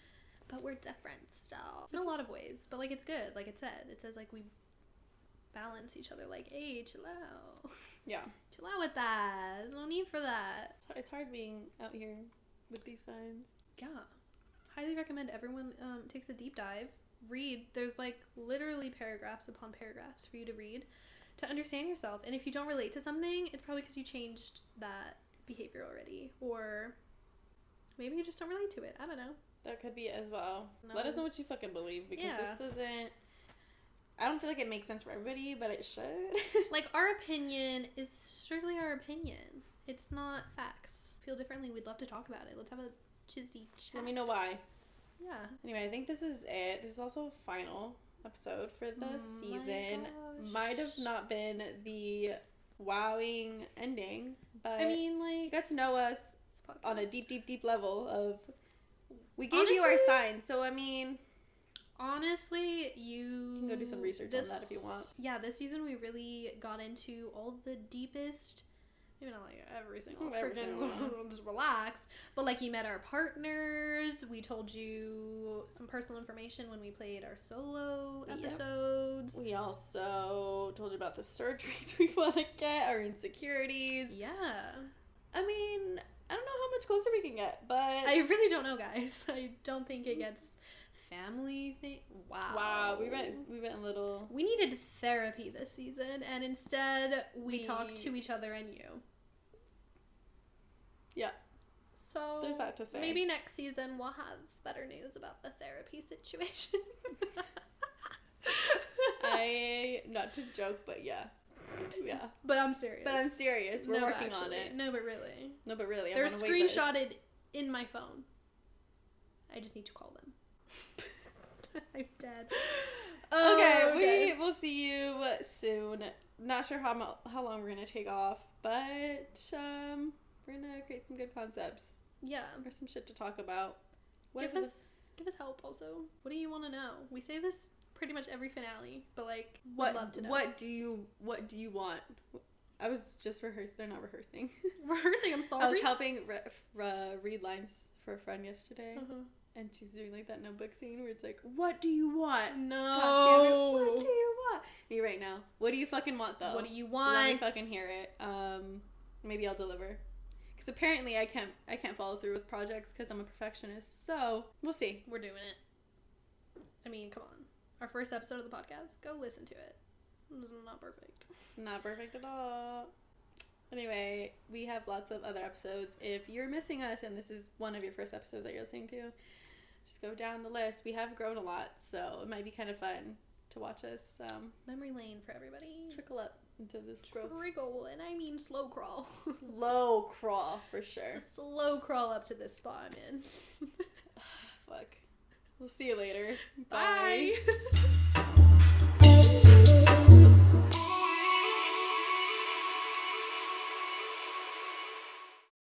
[SPEAKER 2] but we're different still. In a lot of ways. But, like, it's good. Like it says, like, we balance each other. Like, hey, chill out.
[SPEAKER 3] Yeah.
[SPEAKER 2] Chill out with that. There's no need for that.
[SPEAKER 3] It's hard being out here with these signs.
[SPEAKER 2] Yeah. Highly recommend everyone takes a deep dive. Read. There's, like, literally paragraphs upon paragraphs for you to read to understand yourself. And if you don't relate to something, it's probably because you changed that behavior already. Or maybe you just don't relate to it. I don't know.
[SPEAKER 3] That could be it as well.
[SPEAKER 2] No.
[SPEAKER 3] Let us know what you fucking believe, because this doesn't... I don't feel like it makes sense for everybody, but it should.
[SPEAKER 2] Like, our opinion is strictly our opinion. It's not facts. Feel differently, we'd love to talk about it. Let's have a chizzy chat.
[SPEAKER 3] Let me know why.
[SPEAKER 2] Yeah.
[SPEAKER 3] Anyway, I think this is it. This is also a final episode for the season. Might have not been the wowing ending, but
[SPEAKER 2] I mean, like,
[SPEAKER 3] you got to know us on a deep, deep, deep level of... We gave you our sign, so I mean...
[SPEAKER 2] Honestly,
[SPEAKER 3] you can go do some research on that if you want.
[SPEAKER 2] Yeah, this season we really got into all the deepest... Maybe not like every single freaking... Just relax. But, like, you met our partners. We told you some personal information when we played our solo episodes.
[SPEAKER 3] We also told you about the surgeries we want to get, our insecurities.
[SPEAKER 2] Yeah.
[SPEAKER 3] I mean, I don't know how much closer we can get, but...
[SPEAKER 2] I really don't know, guys. I don't think it gets... family thing. Wow. We went
[SPEAKER 3] a little...
[SPEAKER 2] We needed therapy this season, and instead we talked to each other and you.
[SPEAKER 3] Yeah.
[SPEAKER 2] So
[SPEAKER 3] there's that to say.
[SPEAKER 2] Maybe next season we'll have better news about the therapy situation.
[SPEAKER 3] Not to joke, but yeah. Yeah.
[SPEAKER 2] But I'm serious.
[SPEAKER 3] We're working on it.
[SPEAKER 2] No, but really.
[SPEAKER 3] They're
[SPEAKER 2] screenshotted in my phone. I just need to call them. I'm dead.
[SPEAKER 3] Okay, we will see you soon. Not sure how long we're gonna take off, but we're gonna create some good concepts.
[SPEAKER 2] Yeah,
[SPEAKER 3] or some shit to talk about.
[SPEAKER 2] Give us help. Also, what do you want to know? We say this pretty much every finale, but like, I'd love to know.
[SPEAKER 3] What do you want? I was just rehearsing. They're not rehearsing.
[SPEAKER 2] Rehearsing. I'm sorry.
[SPEAKER 3] I was helping read lines for a friend yesterday. And she's doing like that notebook scene where it's like, what do you want?
[SPEAKER 2] No.
[SPEAKER 3] God damn it, what do you want? Me right now. What do you fucking want though?
[SPEAKER 2] What do you want?
[SPEAKER 3] Let me fucking hear it. Maybe I'll deliver. Because apparently I can't follow through with projects because I'm a perfectionist. So we'll see.
[SPEAKER 2] We're doing it. I mean, come on. Our first episode of the podcast, go listen to it. This is not perfect.
[SPEAKER 1] It's not perfect at all. Anyway, we have lots of other episodes. If you're missing us and this is one of your first episodes that you're listening to, just go down the list. We have grown a lot, so it might be kind of fun to watch us
[SPEAKER 2] Memory lane for everybody.
[SPEAKER 1] trickle up into this growth.
[SPEAKER 2] Trickle, and I mean slow crawl.
[SPEAKER 1] Slow crawl, for sure.
[SPEAKER 2] It's a slow crawl up to this spot I'm in.
[SPEAKER 1] Fuck. We'll see you later.
[SPEAKER 2] Bye.